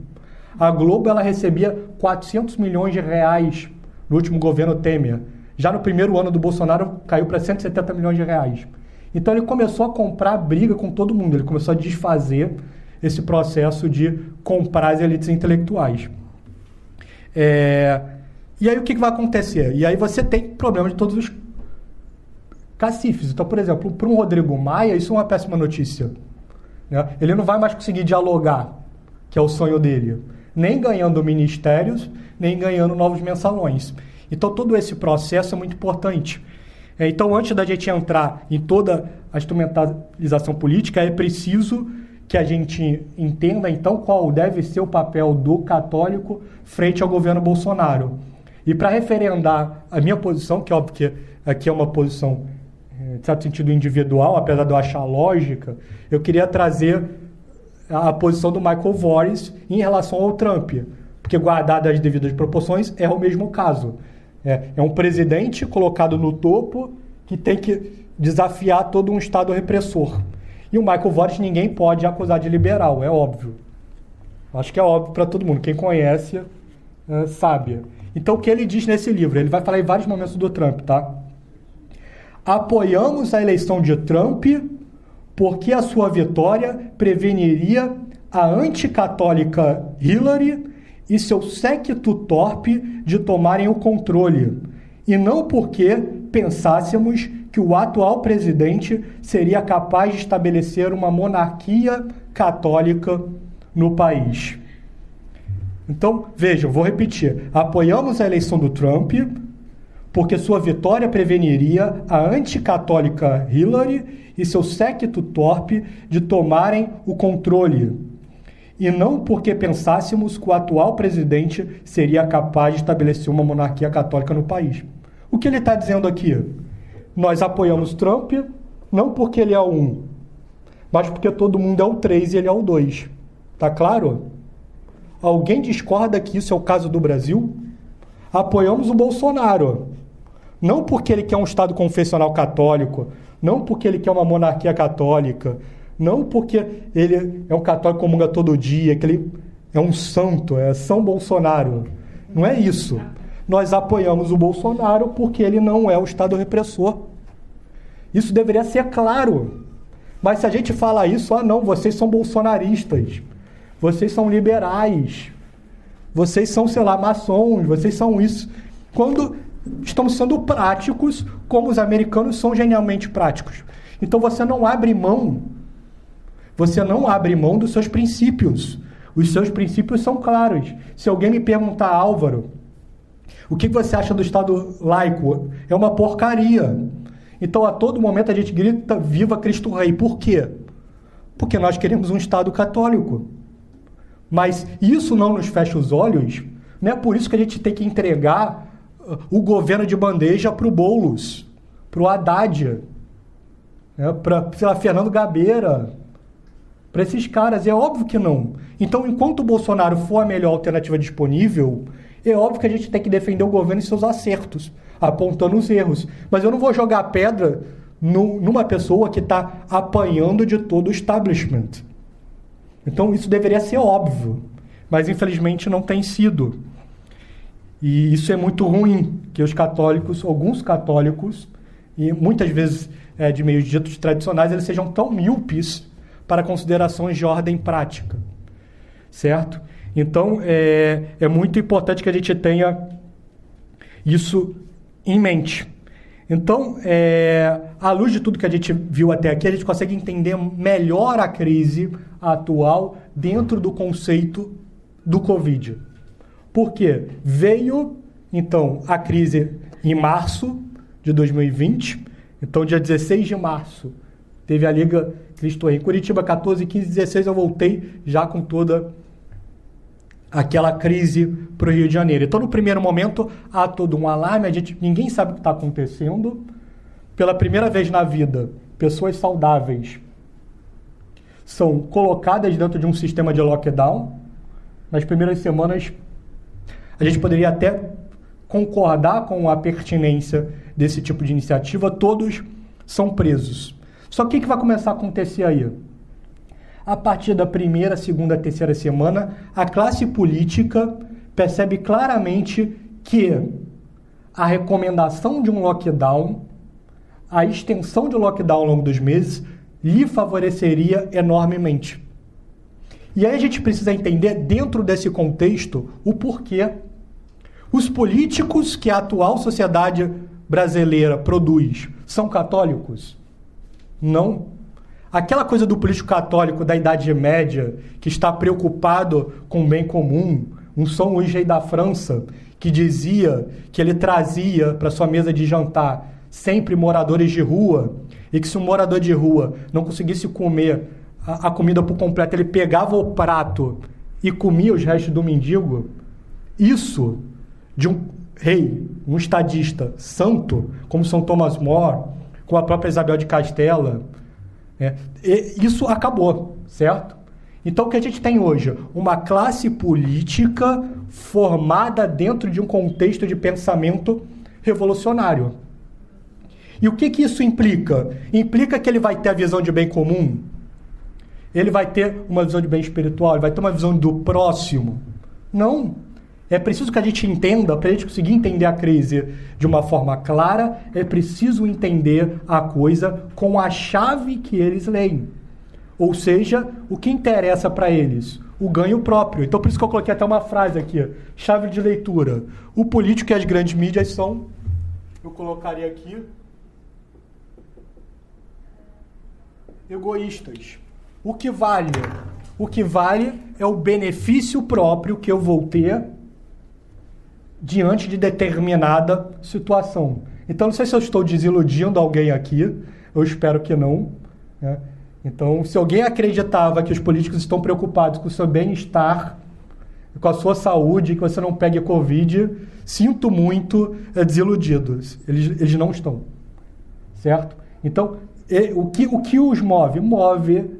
A Globo, ela recebia 400 milhões de reais no último governo Temer. Já no primeiro ano do Bolsonaro, caiu para 170 milhões de reais. Então, ele começou a comprar briga com todo mundo. Ele começou a desfazer esse processo de comprar as elites intelectuais. E aí, o que vai acontecer? E aí você tem problema de todos os cacifes. Então, por exemplo, para um Rodrigo Maia, isso é uma péssima notícia. Né? Ele não vai mais conseguir dialogar, que é o sonho dele. Nem ganhando ministérios, nem ganhando novos mensalões. Então, todo esse processo é muito importante. Então, antes da gente entrar em toda a instrumentalização política, é preciso que a gente entenda, então, qual deve ser o papel do católico frente ao governo Bolsonaro. E para referendar a minha posição, que é óbvio que aqui é uma posição, de certo sentido, individual, apesar de eu achar lógica, eu queria trazer a posição do Michael Voris em relação ao Trump, porque, guardado as devidas proporções, é o mesmo caso. É um presidente colocado no topo que tem que desafiar todo um Estado repressor. E o Michael Voris ninguém pode acusar de liberal, é óbvio. Acho que é óbvio para todo mundo. Quem conhece sabe. Então, o que ele diz nesse livro? Ele vai falar em vários momentos do Trump, tá? Apoiamos a eleição de Trump porque a sua vitória preveniria a anticatólica Hillary e seu séquito torpe de tomarem o controle, e não porque pensássemos que o atual presidente seria capaz de estabelecer uma monarquia católica no país. Então, vejam, vou repetir. Apoiamos a eleição do Trump porque sua vitória preveniria a anticatólica Hillary e seu séquito torpe de tomarem o controle, e não porque pensássemos que o atual presidente seria capaz de estabelecer uma monarquia católica no país. O que ele está dizendo aqui? Nós apoiamos Trump não porque ele é o 1, mas porque todo mundo é o 3 e ele é o 2. Tá claro? Alguém discorda que isso é o caso do Brasil? Apoiamos o Bolsonaro. Não porque ele quer um Estado confessional católico, não porque ele quer uma monarquia católica, não porque ele é um católico que comunga todo dia, que ele é um santo, é São Bolsonaro. Não é isso. Nós apoiamos o Bolsonaro porque ele não é o Estado repressor. Isso deveria ser claro. Mas se a gente fala isso, não, vocês são bolsonaristas, vocês são liberais, vocês são, sei lá, maçons, vocês são isso. Quando estamos sendo práticos, como os americanos são genialmente práticos. Então você não abre mão dos seus princípios. Os seus princípios são claros. Se alguém me perguntar, Álvaro, o que você acha do Estado laico? É uma porcaria. Então, a todo momento, a gente grita, viva Cristo Rei. Por quê? Porque nós queremos um Estado católico. Mas isso não nos fecha os olhos. Não é por isso que a gente tem que entregar o governo de bandeja para o Boulos, para o Haddad, para, sei lá, Fernando Gabeira, para esses caras. É óbvio que não. Então, enquanto o Bolsonaro for a melhor alternativa disponível, é óbvio que a gente tem que defender o governo e seus acertos, apontando os erros. Mas eu não vou jogar pedra numa pessoa que está apanhando de todo o establishment. Então, isso deveria ser óbvio, mas infelizmente não tem sido. E isso é muito ruim, que os católicos, alguns católicos, e muitas vezes de meios ditos tradicionais, eles sejam tão míopes para considerações de ordem prática, certo? Então, é muito importante que a gente tenha isso em mente. Então, à luz de tudo que a gente viu até aqui, a gente consegue entender melhor a crise atual dentro do conceito do Covid. Por quê? Veio, então, a crise em março de 2020. Então, dia 16 de março, teve a Liga Cristo Rei. Em Curitiba, 14, 15, 16, eu voltei já com toda aquela crise para o Rio de Janeiro. Então, no primeiro momento, há todo um alarme, ninguém sabe o que está acontecendo. Pela primeira vez na vida, pessoas saudáveis são colocadas dentro de um sistema de lockdown. Nas primeiras semanas, a gente poderia até concordar com a pertinência desse tipo de iniciativa, todos são presos. Só que o que vai começar a acontecer aí? A partir da primeira, segunda, terceira semana, a classe política percebe claramente que a recomendação de um lockdown, a extensão de lockdown ao longo dos meses, lhe favoreceria enormemente. E aí a gente precisa entender, dentro desse contexto, o porquê. Os políticos que a atual sociedade brasileira produz são católicos? Não. Aquela coisa do político católico da Idade Média, que está preocupado com o bem comum, um São Luís Rei da França, que dizia que ele trazia para sua mesa de jantar sempre moradores de rua, e que se um morador de rua não conseguisse comer a comida por completo, ele pegava o prato e comia os restos do mendigo. Isso de um rei, um estadista santo, como São Thomas More, com a própria Isabel de Castela, isso acabou, certo? Então, o que a gente tem hoje? Uma classe política formada dentro de um contexto de pensamento revolucionário. E o que isso implica? Implica que ele vai ter a visão de bem comum, ele vai ter uma visão de bem espiritual, ele vai ter uma visão do próximo. Não. É preciso que a gente entenda, para a gente conseguir entender a crise de uma forma clara, é preciso entender a coisa com a chave que eles leem. Ou seja, o que interessa para eles? O ganho próprio. Então, por isso que eu coloquei até uma frase aqui, chave de leitura. O político e as grandes mídias são, eu colocaria aqui, egoístas. O que vale? O que vale é o benefício próprio que eu vou ter diante de determinada situação. Então, não sei se eu estou desiludindo alguém aqui, eu espero que não, né? Então, se alguém acreditava que os políticos estão preocupados com o seu bem-estar, com a sua saúde, que você não pegue Covid, sinto muito, desiludidos. Eles não estão, certo? Então, o que os move? Move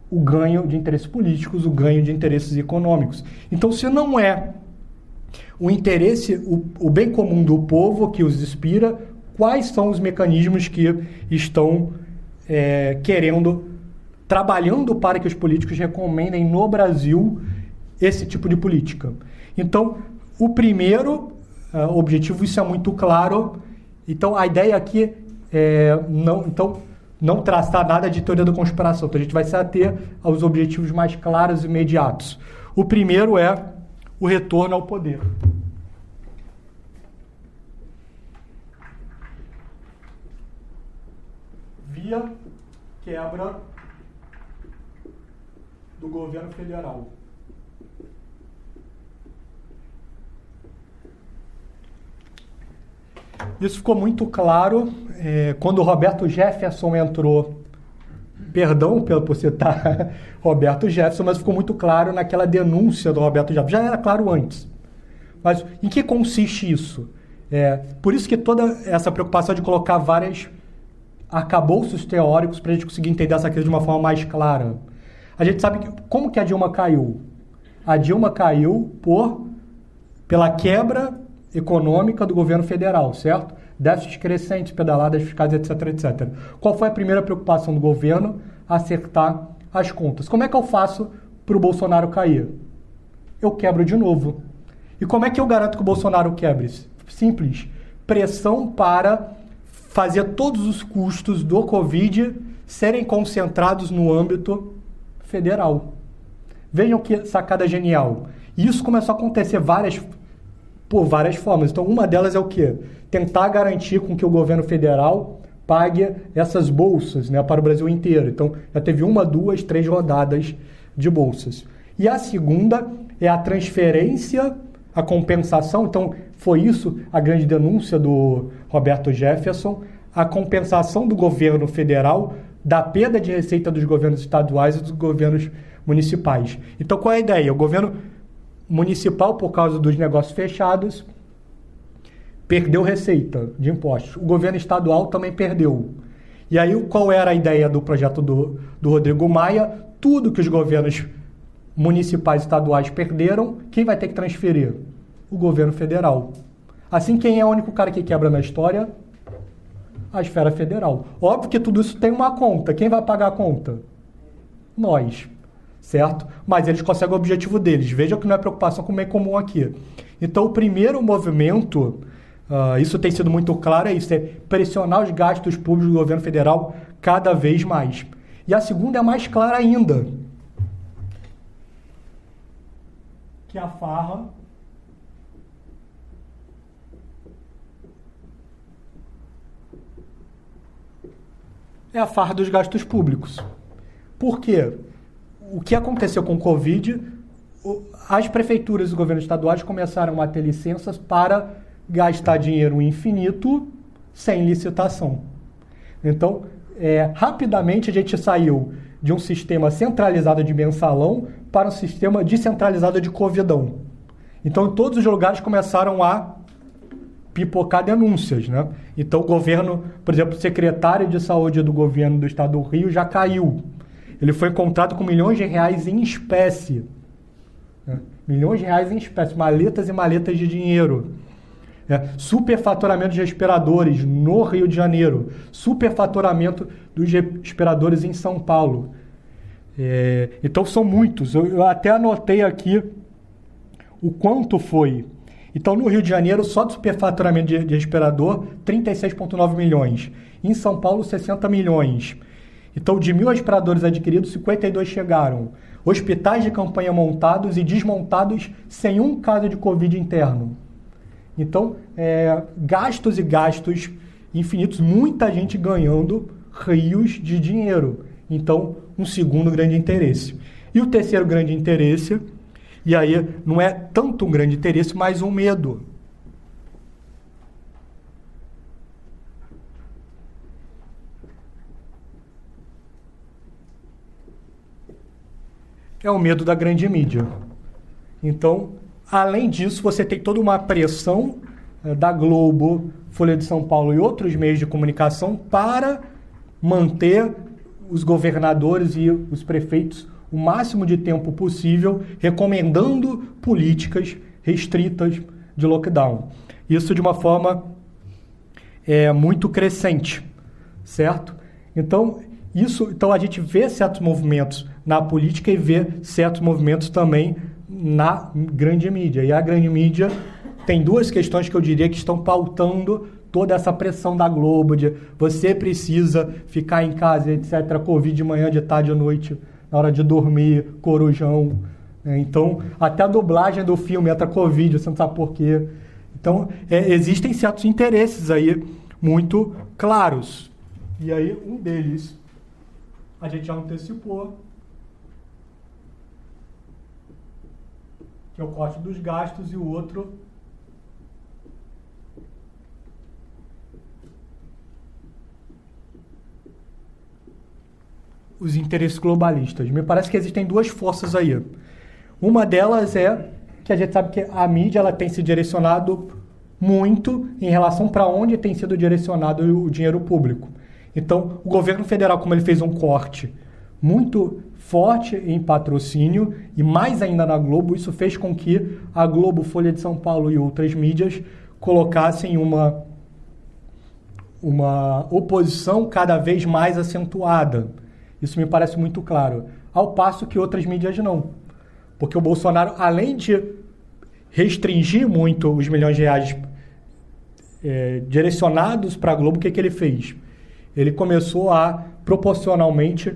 o ganho de interesses políticos, o ganho de interesses econômicos. Então, se não é o interesse, o bem comum do povo que os inspira, quais são os mecanismos que estão trabalhando para que os políticos recomendem no Brasil esse tipo de política? Então, o primeiro objetivo, isso é muito claro. Então, a ideia aqui não traçar nada de teoria da conspiração. Então, a gente vai se ater aos objetivos mais claros e imediatos. O primeiro é o retorno ao poder. Via quebra do governo federal. Isso ficou muito claro quando o Roberto Jefferson entrou. Perdão por citar Roberto Jefferson, mas ficou muito claro naquela denúncia do Roberto Jefferson. Já era claro antes. Mas em que consiste isso? Por isso que toda essa preocupação de colocar vários arcabouços teóricos para a gente conseguir entender essa crise de uma forma mais clara. A gente sabe como que a Dilma caiu. A Dilma caiu pela quebra econômica do governo federal, certo? Déficits crescentes, pedaladas fiscais, etc, etc. Qual foi a primeira preocupação do governo? Acertar as contas. Como é que eu faço para o Bolsonaro cair? Eu quebro de novo. E como é que eu garanto que o Bolsonaro quebre? Simples. Pressão para fazer todos os custos do Covid serem concentrados no âmbito federal. Vejam que sacada genial. Isso começou a acontecer por várias formas. Então, uma delas é o quê? Tentar garantir com que o governo federal pague essas bolsas, né, para o Brasil inteiro. Então, já teve 1, 2, 3 rodadas de bolsas. E a segunda é a transferência, a compensação. Então, foi isso a grande denúncia do Roberto Jefferson, a compensação do governo federal da perda de receita dos governos estaduais e dos governos municipais. Então, qual é a ideia? O governo municipal, por causa dos negócios fechados, perdeu receita de impostos. O governo estadual também perdeu. E aí, qual era a ideia do projeto do Rodrigo Maia? Tudo que os governos municipais e estaduais perderam, quem vai ter que transferir? O governo federal. Assim, quem é o único cara que quebra na história? A esfera federal. Óbvio que tudo isso tem uma conta. Quem vai pagar a conta? Nós. Certo? Mas eles conseguem o objetivo deles. Vejam que não é preocupação com o meio comum aqui. Então, o primeiro movimento, isso tem sido muito claro, é isso, é pressionar os gastos públicos do governo federal cada vez mais. E a segunda é mais clara ainda, que é a farra dos gastos públicos. Por quê? O que aconteceu com o Covid, as prefeituras e os governos estaduais começaram a ter licenças para gastar dinheiro infinito sem licitação. Então, rapidamente a gente saiu de um sistema centralizado de mensalão para um sistema descentralizado de covidão. Então, em todos os lugares começaram a pipocar denúncias, né? Então, o governo, por exemplo, o secretário de saúde do governo do estado do Rio já caiu. Ele foi encontrado com milhões de reais em espécie. Né? Milhões de reais em espécie, maletas e maletas de dinheiro. Superfaturamento de respiradores no Rio de Janeiro. Superfaturamento dos respiradores em São Paulo. Então são muitos. Eu até anotei aqui o quanto foi. Então no Rio de Janeiro, só do superfaturamento de respirador, 36,9 milhões. Em São Paulo, 60 milhões. Então, de 1.000 respiradores adquiridos, 52 chegaram. Hospitais de campanha montados e desmontados sem um caso de Covid interno. Então, gastos e gastos infinitos, muita gente ganhando rios de dinheiro. Então, um segundo grande interesse. E o terceiro grande interesse, e aí não é tanto um grande interesse, mas um medo. É o medo da grande mídia. Então, além disso, você tem toda uma pressão da Globo, Folha de São Paulo e outros meios de comunicação para manter os governadores e os prefeitos o máximo de tempo possível recomendando políticas restritas de lockdown. Isso de uma forma muito crescente, certo? Então a gente vê certos movimentos na política e vê certos movimentos também na grande mídia. E a grande mídia tem duas questões que eu diria que estão pautando toda essa pressão da Globo de você precisa ficar em casa, etc. Covid de manhã, de tarde, à noite, na hora de dormir, corujão. Então, até a dublagem do filme entra Covid, você não sabe por quê. Então, existem certos interesses aí muito claros. E aí, um deles a gente já antecipou, que é o corte dos gastos, e o outro os interesses globalistas. Me parece que existem duas forças aí. Uma delas é que a gente sabe que a mídia ela tem se direcionado muito em relação para onde tem sido direcionado o dinheiro público. Então, o governo federal, como ele fez um corte muito forte em patrocínio e mais ainda na Globo, isso fez com que a Globo, Folha de São Paulo e outras mídias colocassem uma oposição cada vez mais acentuada. Isso me parece muito claro. ao passo que outras mídias não. Porque o Bolsonaro, além de restringir muito os milhões de reais direcionados para a Globo, o que ele fez? Ele começou a, proporcionalmente,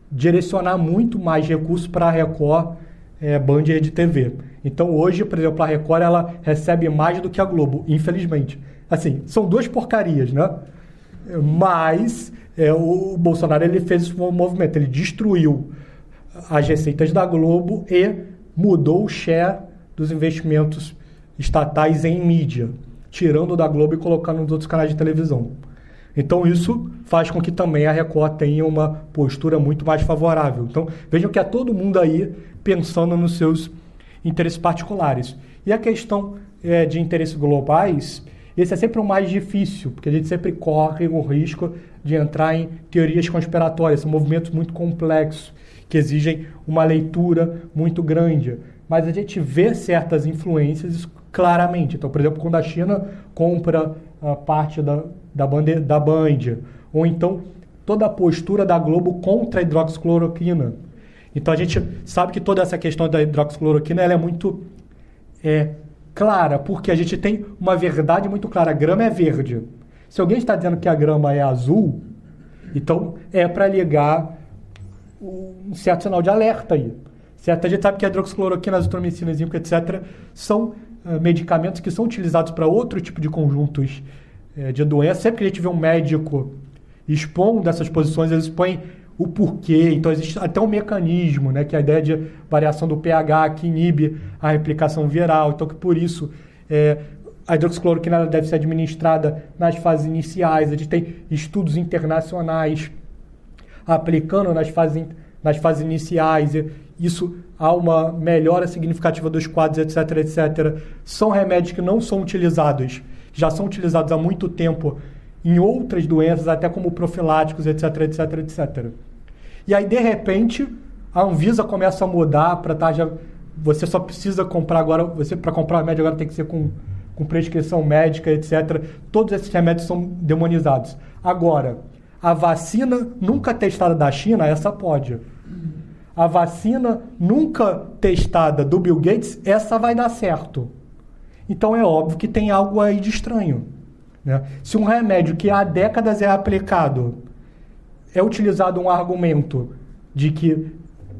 direcionar muito mais recursos para a Record, Band e Rede TV. Então, hoje, por exemplo, a Record ela recebe mais do que a Globo, infelizmente. Assim, são duas porcarias, né? Mas o Bolsonaro ele fez esse movimento, ele destruiu as receitas da Globo e mudou o share dos investimentos estatais em mídia, tirando da Globo e colocando nos outros canais de televisão. Então isso faz com que também a Record tenha uma postura muito mais favorável. Então vejam que é todo mundo aí pensando nos seus interesses particulares. E a questão de interesses globais, esse é sempre o mais difícil, porque a gente sempre corre o risco de entrar em teorias conspiratórias, são movimentos muito complexos, que exigem uma leitura muito grande. Mas a gente vê certas influências claramente. Então, por exemplo, quando a China compra parte da Band, ou então toda a postura da Globo contra a hidroxicloroquina. Então, a gente sabe que toda essa questão da hidroxicloroquina ela é muito clara, porque a gente tem uma verdade muito clara. A grama é verde. Se alguém está dizendo que a grama é azul, então é para ligar um certo sinal de alerta aí. Certo? A gente sabe que a hidroxicloroquina, azitromicina, zinco, etc., são medicamentos que são utilizados para outro tipo de conjuntos de doença. Sempre que a gente vê um médico expondo essas posições, eles expõem o porquê. Então, existe até um mecanismo, né, que é a ideia de variação do pH que inibe a replicação viral. Então, que por isso a hidroxicloroquina deve ser administrada nas fases iniciais. A gente tem estudos internacionais aplicando nas fases iniciais. Isso há uma melhora significativa dos quadros, etc, etc. São remédios que não são utilizados, já são utilizados há muito tempo em outras doenças, até como profiláticos, etc, etc, etc. E aí, de repente, a Anvisa começa a mudar para você só precisa comprar agora, para comprar remédio agora tem que ser com prescrição médica, etc. Todos esses remédios são demonizados. Agora, a vacina nunca testada da China, essa pode. A vacina nunca testada do Bill Gates, essa vai dar certo. Então é óbvio que tem algo aí de estranho, né? Se um remédio que há décadas é aplicado, é utilizado um argumento de que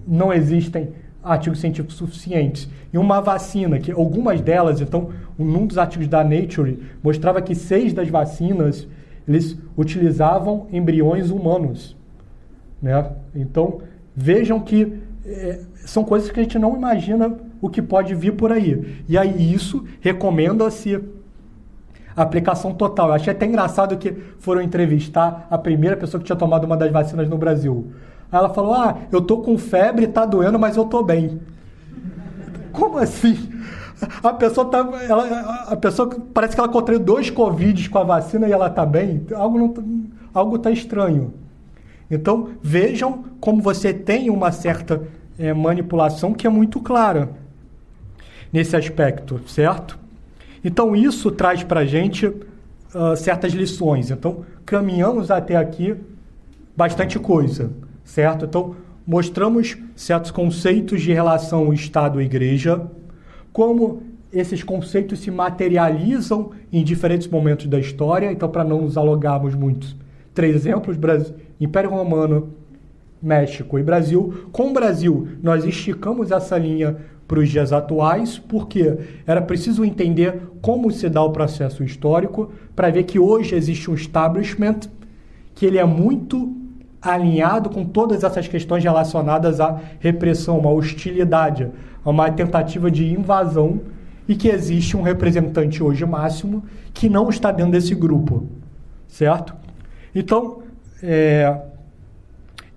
não existem artigos científicos suficientes, e uma vacina, que algumas delas, então, num dos artigos da Nature, mostrava que 6 das vacinas, eles utilizavam embriões humanos, né? Então, vejam que são coisas que a gente não imagina o que pode vir por aí. E aí isso recomenda-se a aplicação total. Eu achei até engraçado que foram entrevistar a primeira pessoa que tinha tomado uma das vacinas no Brasil. Aí ela falou, eu tô com febre, tá doendo, mas eu tô bem. Como assim? A pessoa parece que ela contraiu 2 Covids com a vacina e ela tá bem. Algo tá estranho. Então, vejam como você tem uma certa manipulação que é muito clara nesse aspecto, certo? Então, isso traz para a gente certas lições. Então, caminhamos até aqui bastante coisa, certo? Então, mostramos certos conceitos de relação Estado e Igreja, como esses conceitos se materializam em diferentes momentos da história. Então, para não nos alongarmos muito, 3 exemplos: Império Romano, México e Brasil. Com o Brasil, nós esticamos essa linha para os dias atuais, porque era preciso entender como se dá o processo histórico para ver que hoje existe um establishment que ele é muito alinhado com todas essas questões relacionadas à repressão, à hostilidade, a uma tentativa de invasão, e que existe um representante hoje máximo que não está dentro desse grupo, certo? Então,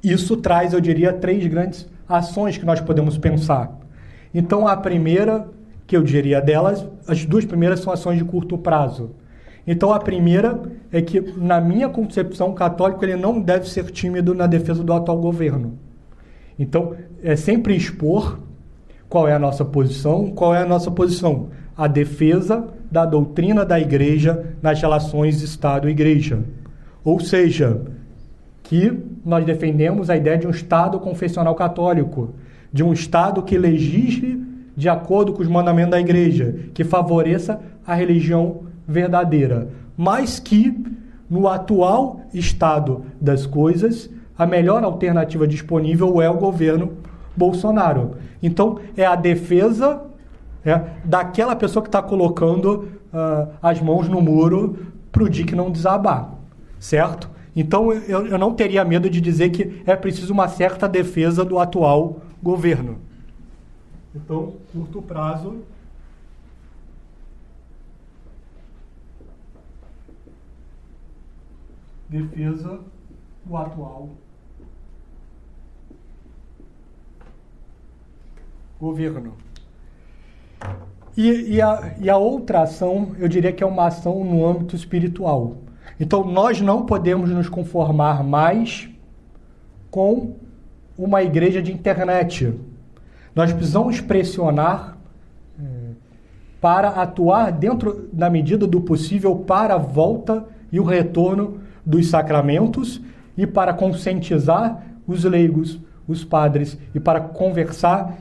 isso traz, eu diria, 3 grandes ações que nós podemos pensar. Então, a primeira, que eu diria delas, as 2 primeiras são ações de curto prazo. Então, a primeira é que, na minha concepção, o católico ele não deve ser tímido na defesa do atual governo. Então, é sempre expor qual é a nossa posição. Qual é a nossa posição? A defesa da doutrina da Igreja nas relações Estado e Igreja. Ou seja, que nós defendemos a ideia de um Estado confessional católico, de um Estado que legisle de acordo com os mandamentos da Igreja, que favoreça a religião verdadeira, mas que, no atual estado das coisas, a melhor alternativa disponível é o governo Bolsonaro. Então, é a defesa daquela pessoa que está colocando as mãos no muro para o dique não desabar, certo? Então, eu não teria medo de dizer que é preciso uma certa defesa do atual governo. Então, curto prazo, defesa do atual governo. E a outra ação, eu diria que é uma ação no âmbito espiritual. Então, nós não podemos nos conformar mais com uma igreja de internet. Nós precisamos pressionar para atuar dentro da medida do possível para a volta e o retorno dos sacramentos e para conscientizar os leigos, os padres e para conversar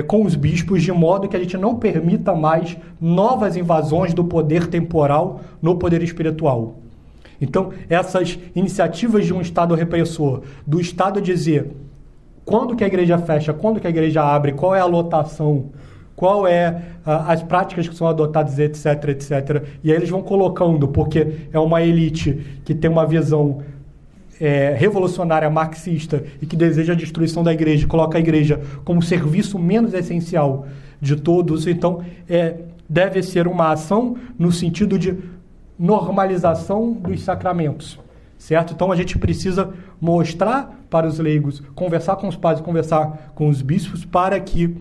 com os bispos de modo que a gente não permita mais novas invasões do poder temporal no poder espiritual. Então, essas iniciativas de um Estado repressor, do Estado dizer quando que a igreja fecha, quando que a igreja abre, qual é a lotação, qual é as práticas que são adotadas, etc, etc. E aí eles vão colocando, porque é uma elite que tem uma visão revolucionária, marxista, e que deseja a destruição da igreja, coloca a igreja como serviço menos essencial de todos. Então, deve ser uma ação no sentido de normalização dos sacramentos, certo? Então, a gente precisa mostrar para os leigos, conversar com os padres, conversar com os bispos, para que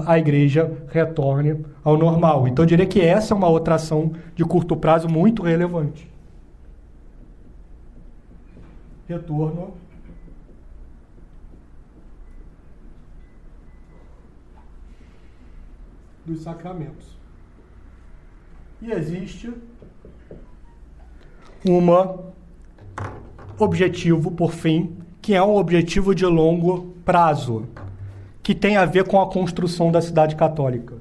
a igreja retorne ao normal. Então, eu diria que essa é uma outra ação de curto prazo muito relevante. Retorno dos sacramentos. E existe um objetivo, por fim, que é um objetivo de longo prazo, que tem a ver com a construção da cidade católica.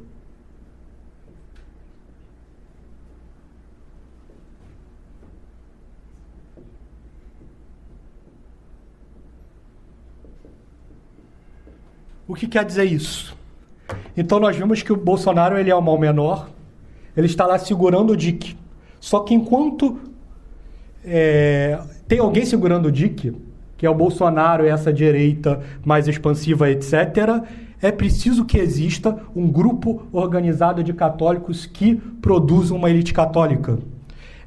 O que quer dizer isso? Então, nós vimos que o Bolsonaro ele é o mal menor, ele está lá segurando o dique. Só que enquanto tem alguém segurando o dique, que é o Bolsonaro e essa direita mais expansiva, etc., é preciso que exista um grupo organizado de católicos que produzam uma elite católica.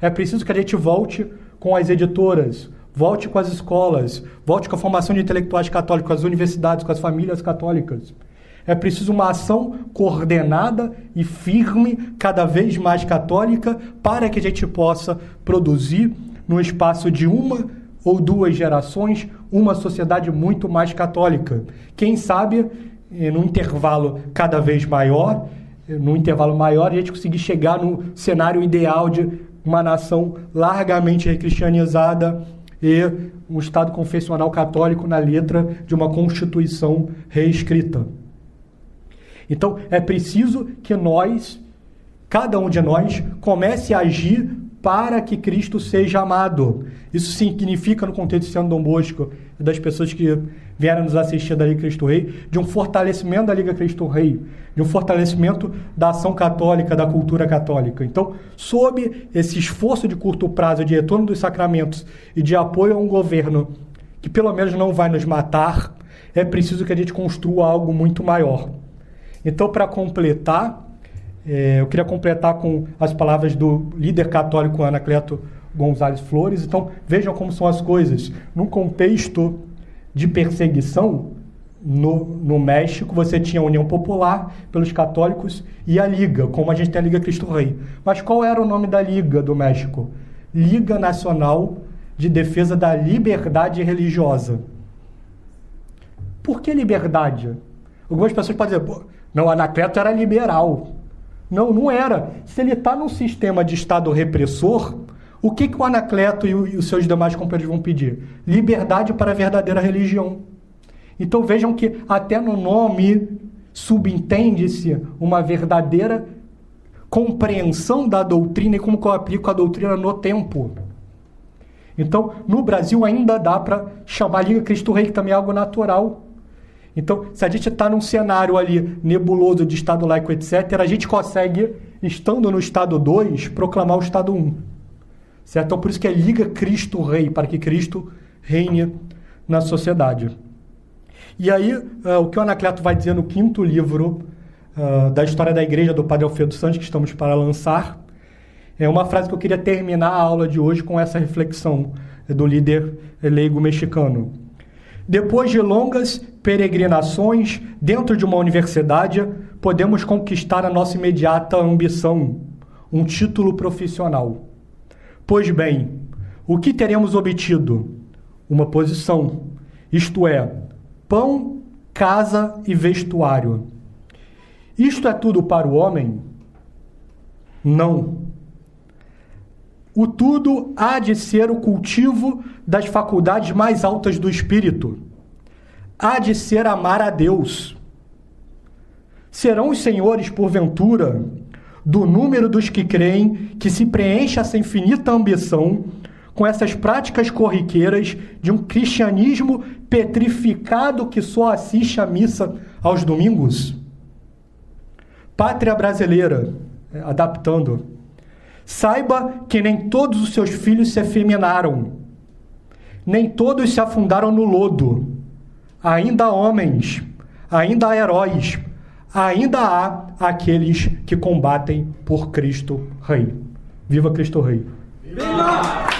É preciso que a gente volte com as editoras, volte com as escolas, volte com a formação de intelectuais católicos, com as universidades, com as famílias católicas. É preciso uma ação coordenada e firme, cada vez mais católica, para que a gente possa produzir, no espaço de uma ou duas gerações, uma sociedade muito mais católica. Quem sabe, num intervalo cada vez maior, a gente conseguir chegar no cenário ideal de uma nação largamente recristianizada e um Estado confessional católico na letra de uma Constituição reescrita. Então, é preciso que cada um de nós, comece a agir para que Cristo seja amado. Isso significa, no contexto de São Dom Bosco e das pessoas que vieram nos assistir da Liga Cristo Rei, de um fortalecimento da Liga Cristo Rei, de um fortalecimento da ação católica, da cultura católica. Então, sob esse esforço de curto prazo de retorno dos sacramentos e de apoio a um governo que pelo menos não vai nos matar, é preciso que a gente construa algo muito maior. Então, para completar, eu queria completar com as palavras do líder católico Anacleto Gonzalez Flores. Então, vejam como são as coisas. Num contexto de perseguição, no México, você tinha a União Popular pelos católicos e a Liga, como a gente tem a Liga Cristo Rei. Mas qual era o nome da Liga do México? Liga Nacional de Defesa da Liberdade Religiosa. Por que liberdade? Algumas pessoas podem dizer, não, Anacleto era liberal. Não, não era. Se ele está num sistema de Estado repressor, O que o Anacleto e os seus demais companheiros vão pedir? Liberdade para a verdadeira religião. Então vejam que até no nome subentende-se uma verdadeira compreensão da doutrina e como que eu aplico a doutrina no tempo. Então, no Brasil ainda dá para chamar a Liga Cristo Rei, que também é algo natural. Então, se a gente está num cenário ali nebuloso de Estado laico, etc., a gente consegue, estando no Estado 2, proclamar o Estado 1. Certo? Então, por isso que é Liga Cristo Rei, para que Cristo reine na sociedade. E aí, o que o Anacleto vai dizer no 5º livro da História da Igreja, do Padre Alfredo Santos, que estamos para lançar, é uma frase que eu queria terminar a aula de hoje com essa reflexão do líder leigo mexicano. Depois de longas peregrinações dentro de uma universidade, podemos conquistar a nossa imediata ambição, um título profissional. Pois bem, o que teremos obtido? Uma posição, isto é, pão, casa e vestuário. Isto é tudo para o homem? Não. O tudo há de ser o cultivo das faculdades mais altas do espírito. Há de ser amar a Deus. Serão os senhores, porventura, do número dos que creem que se preenche essa infinita ambição com essas práticas corriqueiras de um cristianismo petrificado que só assiste à missa aos domingos? Pátria brasileira, adaptando, saiba que nem todos os seus filhos se efeminaram, nem todos se afundaram no lodo. Ainda há homens, ainda há heróis, ainda há aqueles que combatem por Cristo Rei. Viva Cristo Rei! Viva!